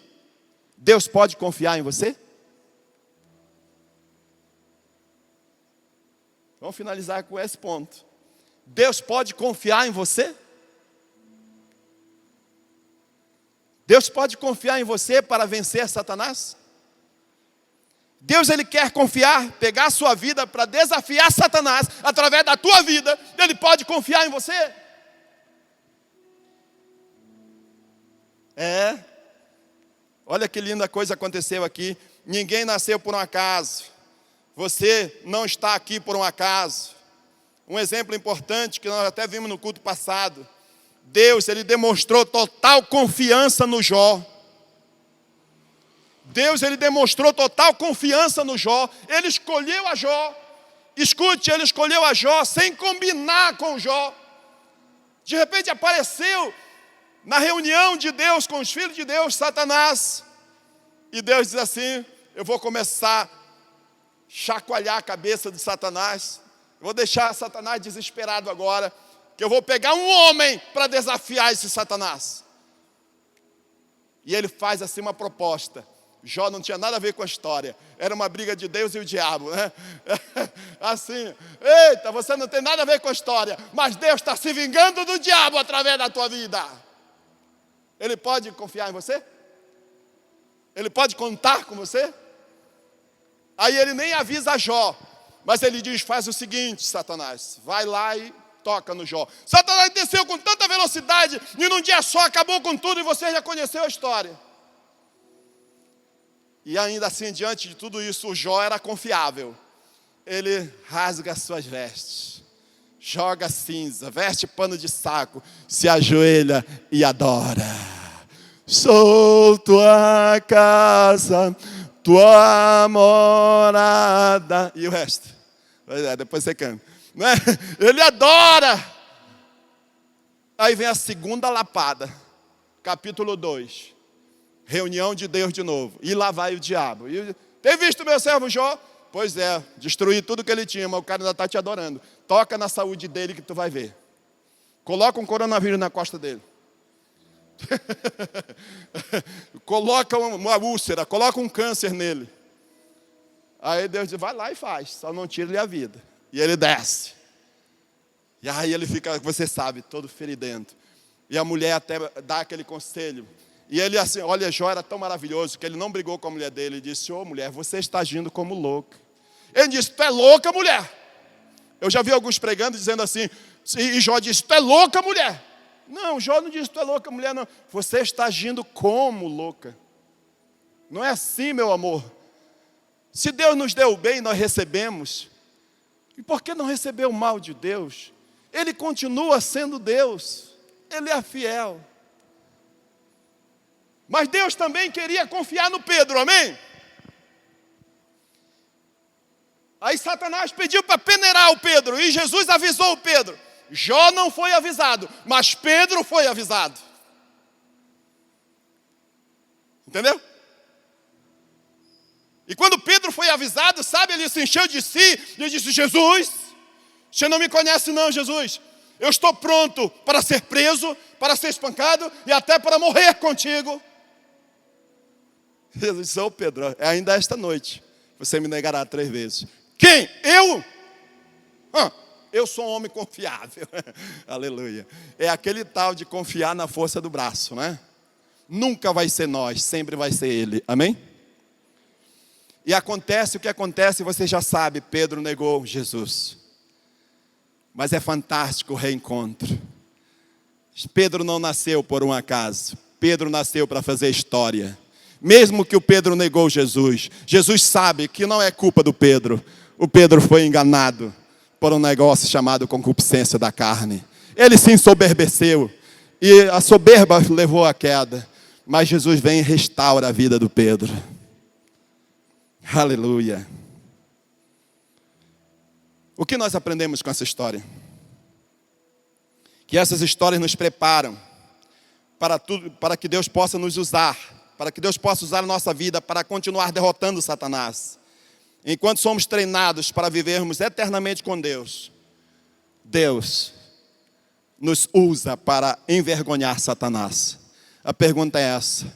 Deus pode confiar em você? Vamos finalizar com esse ponto. Deus pode confiar em você? Deus pode confiar em você para vencer Satanás? Deus, ele quer confiar, pegar a sua vida para desafiar Satanás através da tua vida. Ele pode confiar em você? Olha que linda coisa aconteceu aqui. Ninguém nasceu por um acaso. Você não está aqui por um acaso. Um exemplo importante que nós até vimos no culto passado. Deus, ele demonstrou total confiança no Jó. Deus, ele demonstrou total confiança no Jó. Ele escolheu a Jó. Escute, ele escolheu a Jó sem combinar com Jó. De repente apareceu na reunião de Deus com os filhos de Deus, Satanás. E Deus diz assim: eu vou começar a chacoalhar a cabeça de Satanás. Eu vou deixar Satanás desesperado agora, que eu vou pegar um homem para desafiar esse Satanás. E ele faz assim uma proposta. Jó não tinha nada a ver com a história. Era uma briga de Deus e o diabo, né? Assim, eita, você não tem nada a ver com a história, mas Deus está se vingando do diabo através da tua vida. Ele pode confiar em você? Ele pode contar com você? Aí ele nem avisa Jó, mas ele diz: faz o seguinte, Satanás, vai lá e toca no Jó. Satanás desceu com tanta velocidade e num dia só acabou com tudo, e você já conheceu a história. E ainda assim, diante de tudo isso, o Jó era confiável. Ele rasga suas vestes, joga cinza, veste pano de saco, se ajoelha e adora. Sou tua casa, tua morada. E o resto? Depois você canta. Não é? Ele adora. Aí vem a segunda lapada, capítulo 2. Reunião de Deus de novo. E lá vai o diabo. Tem visto meu servo Jó? Pois é, destruí tudo que ele tinha, mas o cara ainda está te adorando. Toca na saúde dele que tu vai ver. Coloca um coronavírus na costa dele. Coloca uma úlcera, coloca um câncer nele. Aí Deus diz: vai lá e faz, só não tira-lhe a vida. E ele desce. E aí ele fica, você sabe, todo feridento. E a mulher até dá aquele conselho. E ele assim, olha, Jó era tão maravilhoso que ele não brigou com a mulher dele. Ele disse: ô mulher, você está agindo como louca. Ele disse: tu é louca, mulher. Eu já vi alguns pregando dizendo assim, e Jó disse: tu é louca, mulher. Não, Jó não disse: tu é louca, mulher, não. Você está agindo como louca. Não é assim, meu amor. Se Deus nos deu o bem, nós recebemos. E por que não receber o mal de Deus? Ele continua sendo Deus. Ele é fiel. Mas Deus também queria confiar no Pedro, amém? Aí Satanás pediu para peneirar o Pedro, e Jesus avisou o Pedro. Jó não foi avisado, mas Pedro foi avisado. Entendeu? E quando Pedro foi avisado, sabe, ele se encheu de si, e disse: Jesus, você não me conhece não, Jesus. Eu estou pronto para ser preso, para ser espancado, e até para morrer contigo. Jesus disse: ô Pedro, ainda esta noite você me negará 3 vezes. Quem? Eu? Eu sou um homem confiável. Aleluia. É aquele tal de confiar na força do braço, né? Nunca vai ser nós, sempre vai ser Ele. Amém? E acontece o que acontece, você já sabe, Pedro negou Jesus. Mas é fantástico o reencontro. Pedro não nasceu por um acaso. Pedro nasceu para fazer história. Mesmo que o Pedro negou Jesus, Jesus sabe que não é culpa do Pedro. O Pedro foi enganado por um negócio chamado concupiscência da carne. Ele se ensoberbeceu e a soberba levou à queda. Mas Jesus vem e restaura a vida do Pedro. Aleluia. O que nós aprendemos com essa história? Que essas histórias nos preparam para tudo, para que Deus possa nos usar, para que Deus possa usar a nossa vida para continuar derrotando Satanás. Enquanto somos treinados para vivermos eternamente com Deus, Deus nos usa para envergonhar Satanás. A pergunta é essa: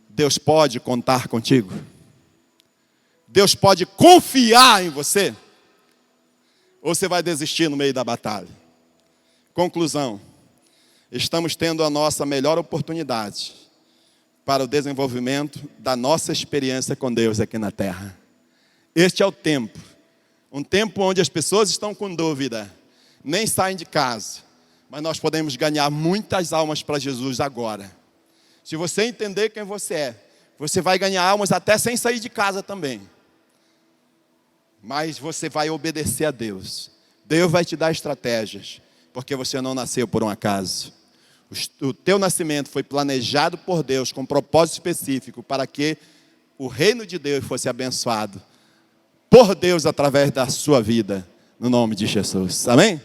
Deus pode contar contigo? Deus pode confiar em você? Ou você vai desistir no meio da batalha? Conclusão: estamos tendo a nossa melhor oportunidade para o desenvolvimento da nossa experiência com Deus aqui na terra. Este é o tempo, um tempo onde as pessoas estão com dúvida, nem saem de casa, mas nós podemos ganhar muitas almas para Jesus agora. Se você entender quem você é, você vai ganhar almas até sem sair de casa também. Mas você vai obedecer a Deus. Deus vai te dar estratégias, porque você não nasceu por um acaso. O teu nascimento foi planejado por Deus com um propósito específico para que o reino de Deus fosse abençoado por Deus através da sua vida, no nome de Jesus. Amém?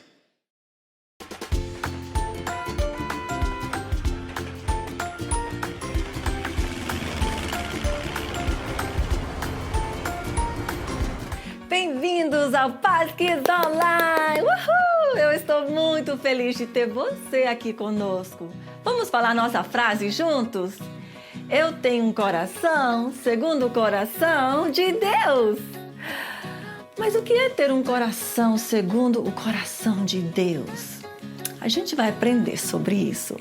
Bem-vindos ao Paz Kids Online! Uhul! Eu estou muito feliz de ter você aqui conosco. Vamos falar nossa frase juntos? Eu tenho um coração segundo o coração de Deus. Mas o que é ter um coração segundo o coração de Deus? A gente vai aprender sobre isso.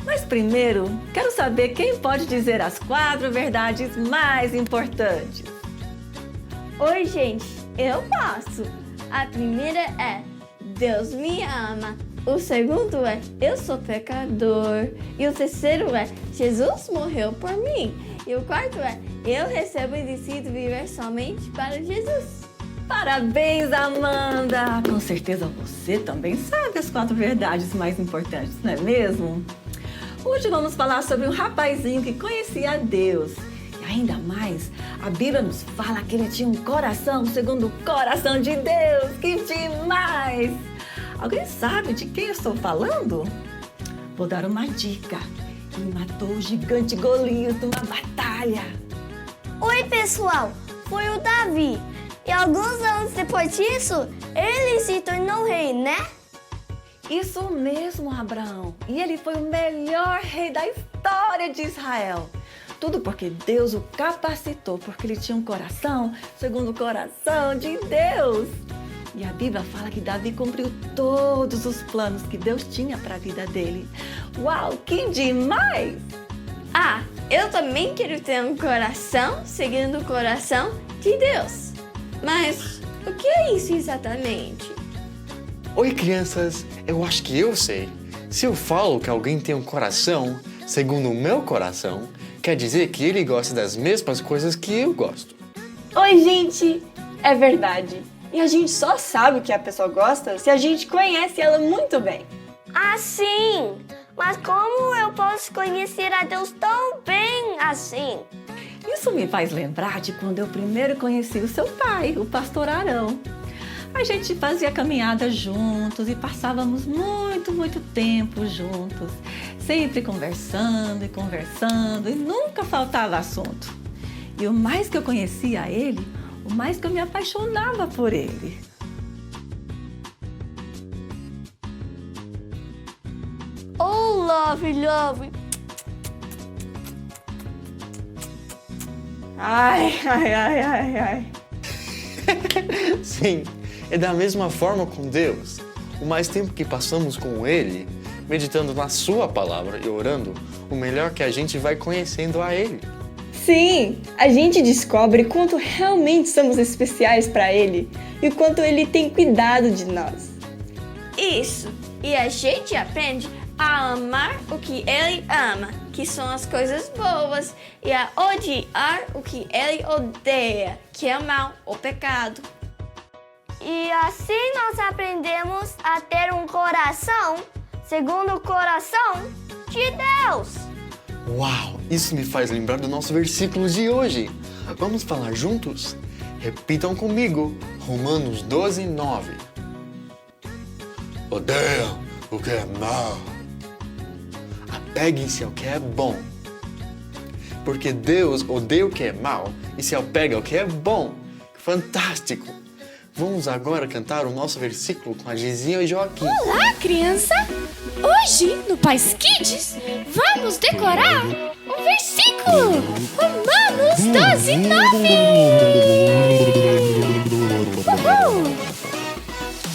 Mas primeiro, quero saber quem pode dizer as 4 verdades mais importantes. Oi, gente, eu posso. A primeira é: Deus me ama. O segundo é: eu sou pecador. E o terceiro é: Jesus morreu por mim. E o quarto é: eu recebo e decido viver somente para Jesus. Parabéns, Amanda! Com certeza você também sabe as 4 verdades mais importantes, não é mesmo? Hoje vamos falar sobre um rapazinho que conhecia a Deus. E ainda mais, a Bíblia nos fala que ele tinha um coração segundo o coração de Deus. Que demais! Alguém sabe de quem eu estou falando? Vou dar uma dica. Ele matou o gigante Golias numa batalha. Oi, pessoal, foi o Davi. E alguns anos depois disso, ele se tornou rei, né? Isso mesmo, Abraão. E ele foi o melhor rei da história de Israel. Tudo porque Deus o capacitou, porque ele tinha um coração segundo o coração de Deus. E a Bíblia fala que Davi cumpriu todos os planos que Deus tinha para a vida dele. Uau, que demais! Ah, eu também quero ter um coração seguindo o coração de Deus. Mas o que é isso exatamente? Oi, crianças, eu acho que eu sei. Se eu falo que alguém tem um coração segundo o meu coração, quer dizer que ele gosta das mesmas coisas que eu gosto. Oi, gente! É verdade. E a gente só sabe o que a pessoa gosta se a gente conhece ela muito bem. Ah, sim! Mas como eu posso conhecer a Deus tão bem assim? Isso me faz lembrar de quando eu primeiro conheci o seu pai, o pastor Arão. A gente fazia caminhada juntos e passávamos muito tempo juntos. Sempre conversando e nunca faltava assunto. E o mais que eu conhecia ele, o mais que eu me apaixonava por ele. Oh, love! Ai. Sim, é da mesma forma com Deus. O mais tempo que passamos com Ele, meditando na Sua palavra e orando, o melhor que a gente vai conhecendo a Ele. Sim, a gente descobre quanto realmente somos especiais para Ele e o quanto Ele tem cuidado de nós. Isso! E a gente aprende a amar o que Ele ama, que são as coisas boas, e a odiar o que Ele odeia, que é o mal, o pecado. E assim nós aprendemos a ter um coração segundo o coração de Deus. Uau, isso me faz lembrar do nosso versículo de hoje. Vamos falar juntos? Repitam comigo, Romanos 12, 9. Odeiam o que é mal. Apeguem-se ao que é bom. Porque Deus odeia o que é mal e se apega ao que é bom. Fantástico! Vamos agora cantar o nosso versículo com a Gizinha e Joaquim. Olá, criança! Hoje, no Pais Kids, vamos decorar um versículo! Romanos 12, 9! Uhul!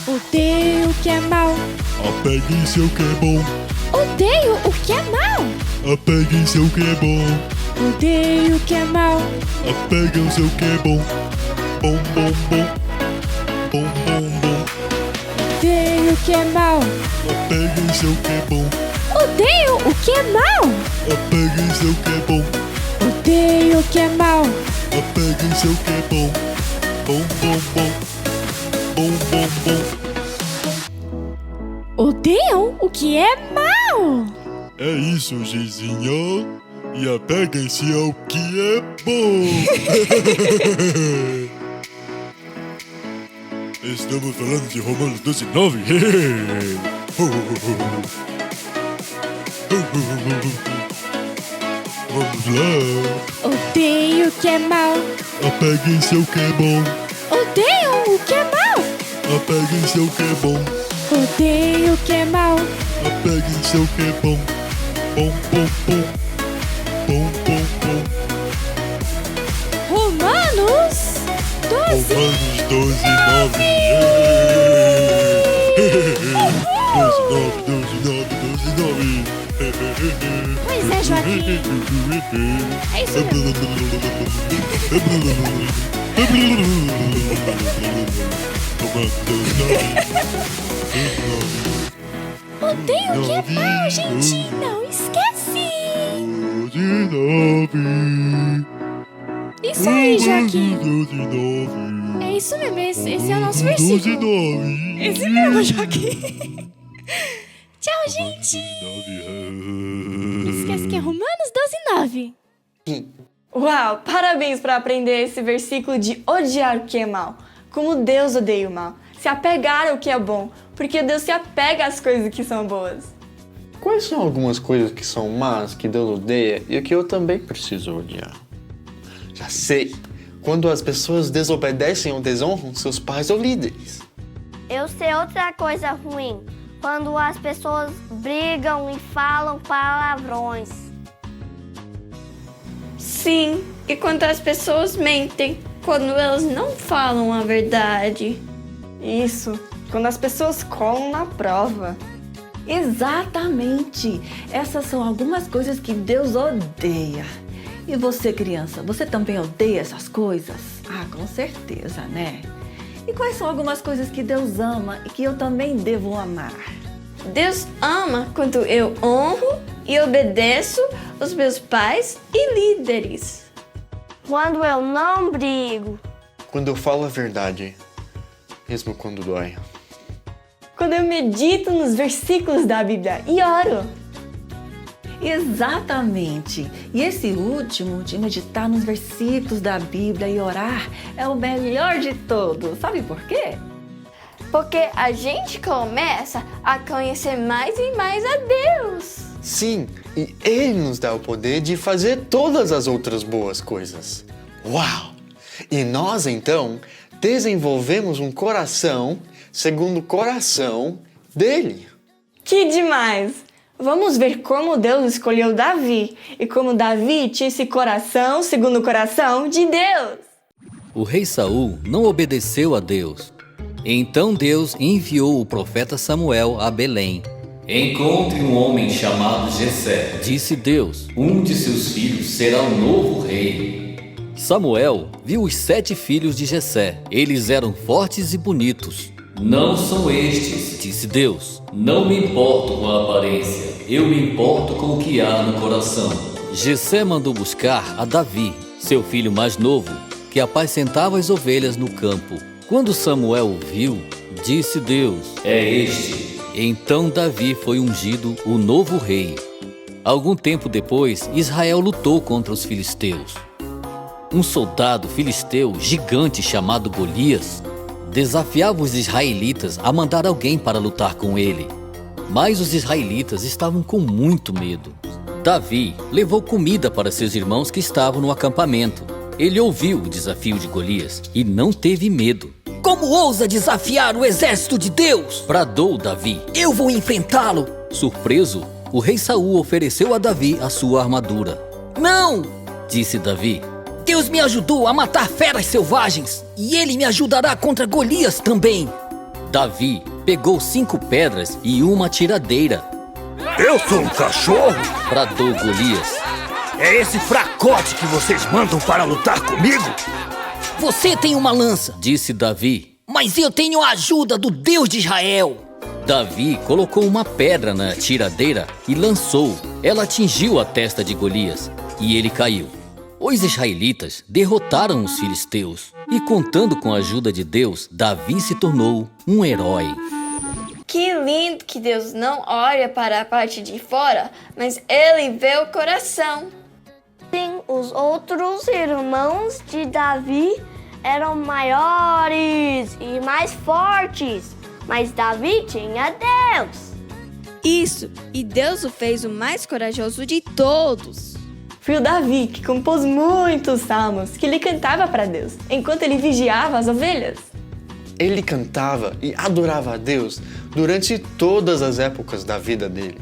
Odeio o que é mal. Apeguem-se ao que é bom. Odeio o que é mal. Apeguem-se ao que é bom. Odeio o que é mal. Apegam-se ao que é bom. Bom, bom, bom. Bom, bom, bom. Odeio o que é mal. Apeguem-se ao que é bom. Odeio o que é mal. Apeguem-se ao que é bom. Odeio o que é mal. Apeguem-se ao que é bom. Bom, bom, bom. Bom, bom, bom. Odeiam o que é mal. É isso, Gizinha. E apeguem-se ao que é bom. Estamos falando de Romanos 12, 9. Vamos lá. Odeio o que é mal. Apeguem-se ao que é bom. Odeiam o que é mal. Apeguem-se ao que é bom. Odeio o que é mal. Apeguem-se ao que é bom. Bom, bom, bom. Bom, bom, bom. Romanos 12, Romanos 12, 9. 12, 9. Pois é, Joaquim. É isso Odeio o que é mal, gente. Não esquece. Isso aí, Joaquim. É isso mesmo, esse é o nosso versículo. Esse mesmo, Joaquim. Tchau, gente. Não esquece que é Romanos 12, 9. Uau, parabéns por aprender esse versículo de odiar o que é mal. Como Deus odeia o mal. Se apegar ao que é bom, porque Deus se apega às coisas que são boas. Quais são algumas coisas que são más, que Deus odeia e que eu também preciso odiar? Já sei! Quando as pessoas desobedecem ou desonram seus pais ou líderes. Eu sei outra coisa ruim. Quando as pessoas brigam e falam palavrões. Sim, e quando as pessoas mentem, quando elas não falam a verdade. Isso, quando as pessoas colam na prova. Exatamente! Essas são algumas coisas que Deus odeia. E você, criança, você também odeia essas coisas? Ah, com certeza, né? E quais são algumas coisas que Deus ama e que eu também devo amar? Deus ama quando eu honro e obedeço os meus pais e líderes. Quando eu não brigo. Quando eu falo a verdade, mesmo quando dói. Quando eu medito nos versículos da Bíblia e oro. Exatamente! E esse último, de meditar nos versículos da Bíblia e orar, é o melhor de todos. Sabe por quê? Porque a gente começa a conhecer mais e mais a Deus. Sim, e Ele nos dá o poder de fazer todas as outras boas coisas. Uau! E nós, então, desenvolvemos um coração segundo o coração dele. Que demais! Vamos ver como Deus escolheu Davi e como Davi tinha esse coração segundo o coração de Deus. O rei Saul não obedeceu a Deus. Então Deus enviou o profeta Samuel a Belém. Encontre um homem chamado Jessé, disse Deus. Um de seus filhos será o novo rei. Samuel viu os 7 filhos de Jessé. Eles eram fortes e bonitos. Não são estes, disse Deus. não me importo com a aparência, eu me importo com o que há no coração. Jessé mandou buscar a Davi, seu filho mais novo, que apacentava as ovelhas no campo. Quando Samuel o viu, disse Deus: É este. Então Davi foi ungido o novo rei. Algum tempo depois, Israel lutou contra os filisteus. Um soldado filisteu gigante chamado Golias desafiava os israelitas a mandar alguém para lutar com ele. Mas os israelitas estavam com muito medo. Davi levou comida para seus irmãos que estavam no acampamento. Ele ouviu o desafio de Golias e não teve medo. Como ousa desafiar o exército de Deus? Bradou Davi. Eu vou enfrentá-lo. Surpreso, o rei Saul ofereceu a Davi a sua armadura. Não! Disse Davi. Deus me ajudou a matar feras selvagens e ele me ajudará contra Golias também. Davi pegou 5 pedras e uma tiradeira. Eu sou um cachorro? Bradou Golias. É esse fracote que vocês mandam para lutar comigo? Você tem uma lança, disse Davi. Mas eu tenho a ajuda do Deus de Israel. Davi colocou uma pedra na tiradeira e lançou. Ela atingiu a testa de Golias e ele caiu. Os israelitas derrotaram os filisteus e, contando com a ajuda de Deus, Davi se tornou um herói. Que lindo que Deus não olha para a parte de fora, mas Ele vê o coração. Sim, os outros irmãos de Davi eram maiores e mais fortes, mas Davi tinha Deus. Isso, e Deus o fez o mais corajoso de todos. Foi o Davi que compôs muitos salmos que ele cantava para Deus, enquanto ele vigiava as ovelhas. Ele cantava e adorava a Deus durante todas as épocas da vida dele.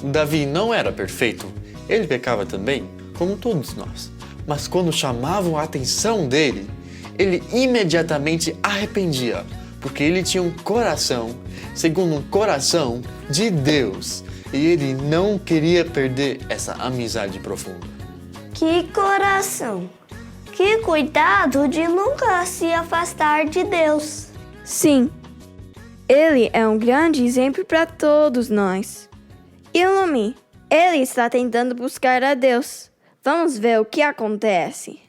Davi não era perfeito, ele pecava também, como todos nós. Mas quando chamavam a atenção dele, ele imediatamente arrependia, porque ele tinha um coração, segundo um coração de Deus, e ele não queria perder essa amizade profunda. Que coração! Que cuidado de nunca se afastar de Deus! Sim, ele é um grande exemplo para todos nós. E o Lumi, ele está tentando buscar a Deus. Vamos ver o que acontece.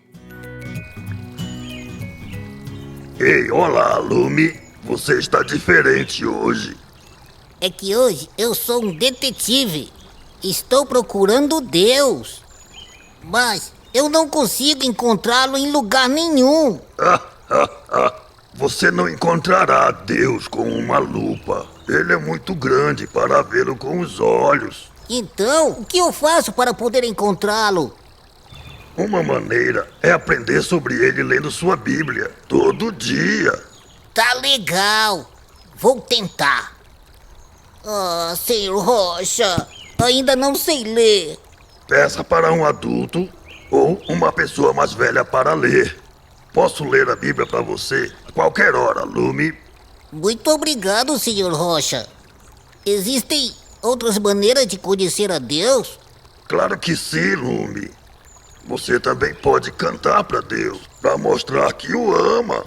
Ei, olá, Lumi. Você está diferente hoje. É que hoje eu sou um detetive. Estou procurando Deus. Mas eu não consigo encontrá-lo em lugar nenhum. Você não encontrará Deus com uma lupa. Ele é muito grande para vê-lo com os olhos. Então, o que eu faço para poder encontrá-lo? Uma maneira é aprender sobre ele lendo sua Bíblia todo dia. Tá legal. Vou tentar. Senhor Rocha, ainda não sei ler. Peça para um adulto ou uma pessoa mais velha para ler. Posso ler a Bíblia para você a qualquer hora, Lumi. Muito obrigado, Senhor Rocha. Existem outras maneiras de conhecer a Deus? Claro que sim, Lumi. Você também pode cantar para Deus, para mostrar que o ama.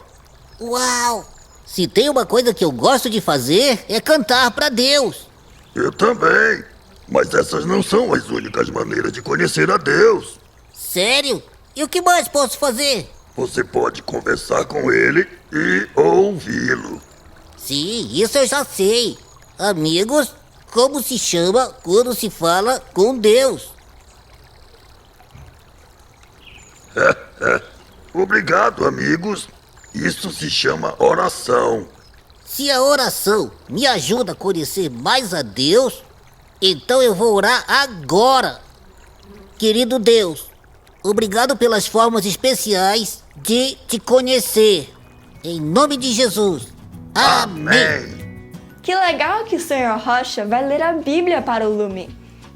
Uau! Se tem uma coisa que eu gosto de fazer, é cantar para Deus. Eu também. Mas essas não são as únicas maneiras de conhecer a Deus. Sério? E o que mais posso fazer? Você pode conversar com ele e ouvi-lo. Sim, isso eu já sei. Amigos, como se chama quando se fala com Deus? Obrigado, amigos. Isso se chama oração. Se a oração me ajuda a conhecer mais a Deus, então eu vou orar agora. Querido Deus, obrigado pelas formas especiais de te conhecer. Em nome de Jesus. Amém. Que legal que o Senhor Rocha vai ler a Bíblia para o Lumi.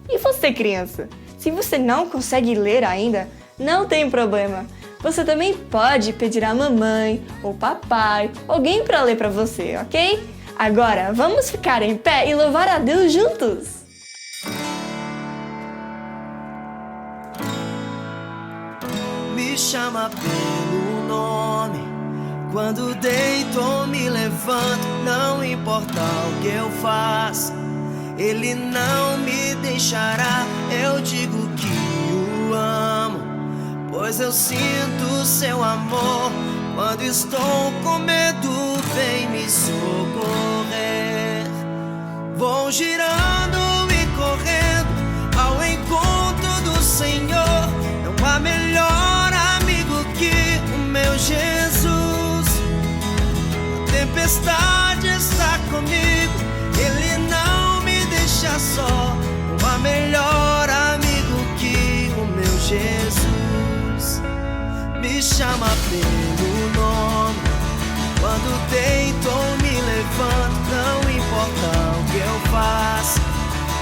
E você, criança? Se você não consegue ler ainda, não tem problema. Você também pode pedir a mamãe, ou papai, alguém para ler para você, ok? Agora, vamos ficar em pé e louvar a Deus juntos. Me chama pelo nome, Quando deito ou me levanto, não importa o que eu faço, Ele não me deixará. Eu digo que o amo, pois eu sinto seu amor. Quando estou com medo, vem me socorrer. Vou girando e correndo ao encontro do Senhor. Não há melhor amigo que o meu Jesus. A tempestade está comigo, Ele não me deixa só. Não há melhor amigo que o meu Jesus. Me chama pelo nome, quando deito ou me levanto, não importa o que eu faço,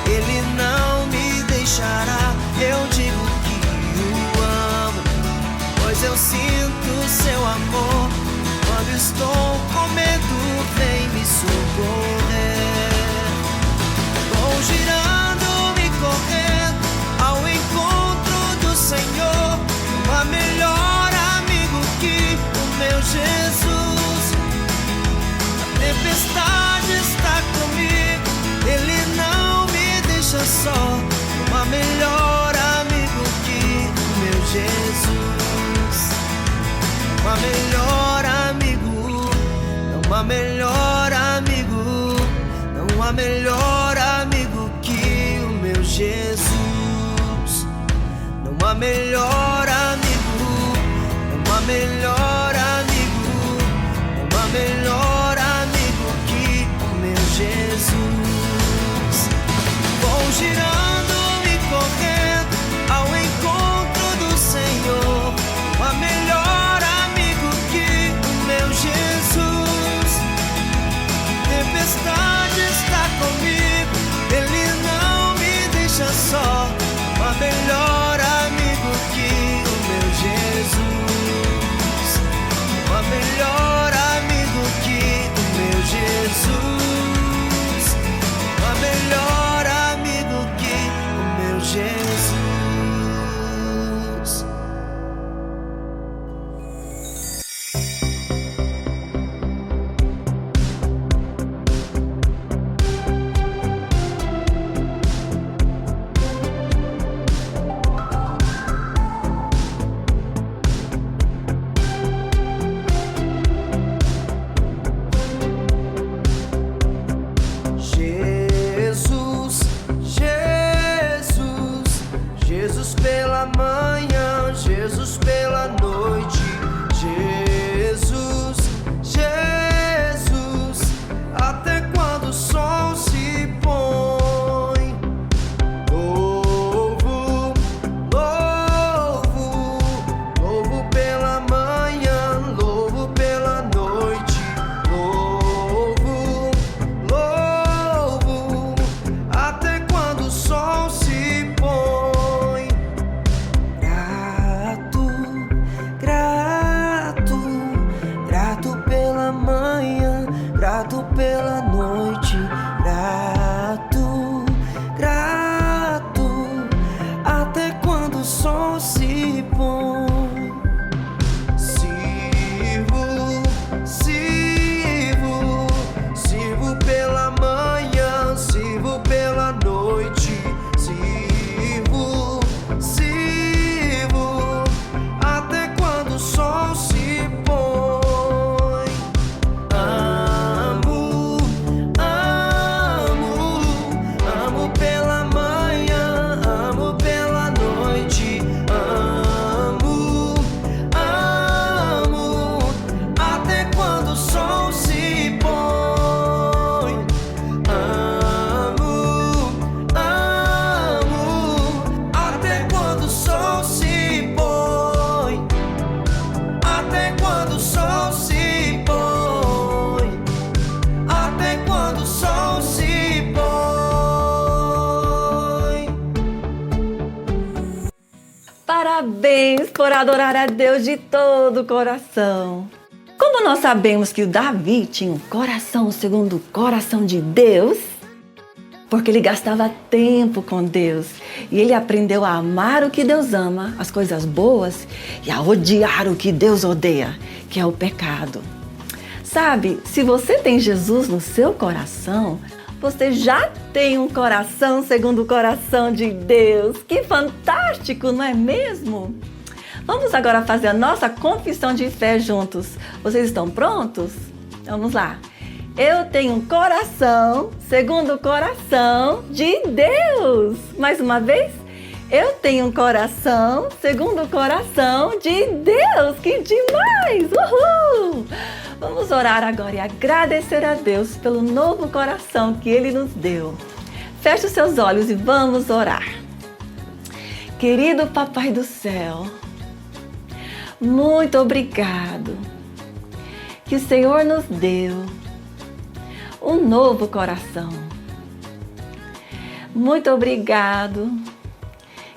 Ele não me deixará. Eu digo que o amo, pois eu sinto seu amor. Quando estou com medo, vem me socorrer. Vou girando e correndo ao encontro do Senhor. Não há melhor amigo que o meu Jesus. A tempestade está comigo, Ele não me deixa só. Não há melhor amigo que o meu Jesus. Não há melhor amigo, não há melhor amigo, não há melhor amigo que o meu Jesus. Não há melhor amigo, não há melhor amigo, não há melhor amigo que o meu Jesus. Vou girando e correndo ao encontro do Senhor. Não há melhor amigo que o meu Jesus. A tempestade está comigo, Ele não me deixa só. Não há melhor amigo que o meu Jesus. Não há melhor amigo que o meu Jesus. Não há melhor amigo que o meu Jesus. Jesus, Jesus, Jesus pela manhã, Jesus pela noite. Jesus, Jesus, até quando o sol se põe. Louvo, louvo, louvo pela manhã, louvo pela noite. Louvo, louvo, até quando o sol se põe. Grato, grato, grato pela manhã, grato pela noite. Grato, grato, até quando o sol se põe. Sirvo, sirvo, sirvo pela manhã, sirvo pela noite. Sirvo, sirvo, até quando o sol se põe. Amo, amo, amo pela manhã, amo pela noite. Amo, amo, até quando o sol se põe. Amo, amo, até quando o sol se põe. Até quando o sol se põe. Até quando o sol se põe. Parabéns por adorar a Deus de todo o coração. Como nós sabemos que o Davi tinha um coração segundo o coração de Deus? Porque ele gastava tempo com Deus e ele aprendeu a amar o que Deus ama, as coisas boas, e a odiar o que Deus odeia, que é o pecado. Sabe, se você tem Jesus no seu coração, você já tem um coração segundo o coração de Deus. Que fantástico, não é mesmo? Vamos agora fazer a nossa confissão de fé juntos. Vocês estão prontos? Vamos lá. Eu tenho um coração segundo o coração de Deus. Mais uma vez. Eu tenho um coração segundo o coração de Deus. Que demais! Uhul! Vamos orar agora e agradecer a Deus pelo novo coração que Ele nos deu. Feche os seus olhos e vamos orar. Querido Papai do Céu, muito obrigado que o Senhor nos deu um novo coração. Muito obrigado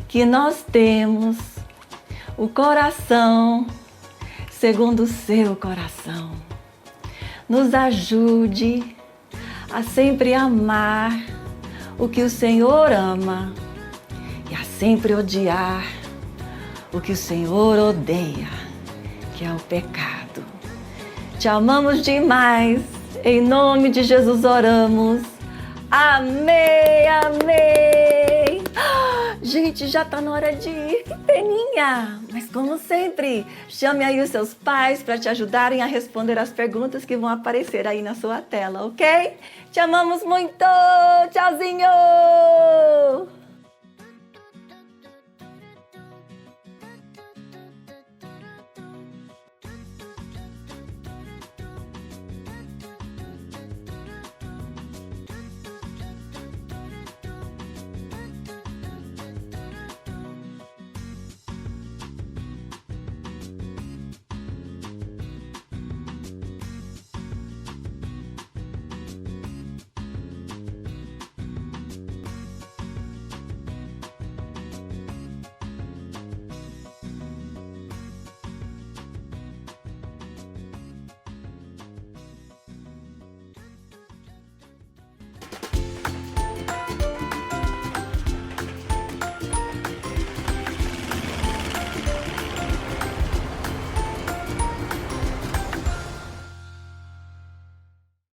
que nós temos o coração segundo o seu coração. Nos ajude a sempre amar o que o Senhor ama e a sempre odiar o que o Senhor odeia, que é o pecado. Te amamos demais. Em nome de Jesus oramos. Amém, amém. Gente, já tá na hora de ir. Que peninha. Mas como sempre, chame aí os seus pais para te ajudarem a responder as perguntas que vão aparecer aí na sua tela, ok? Te amamos muito. Tchauzinho.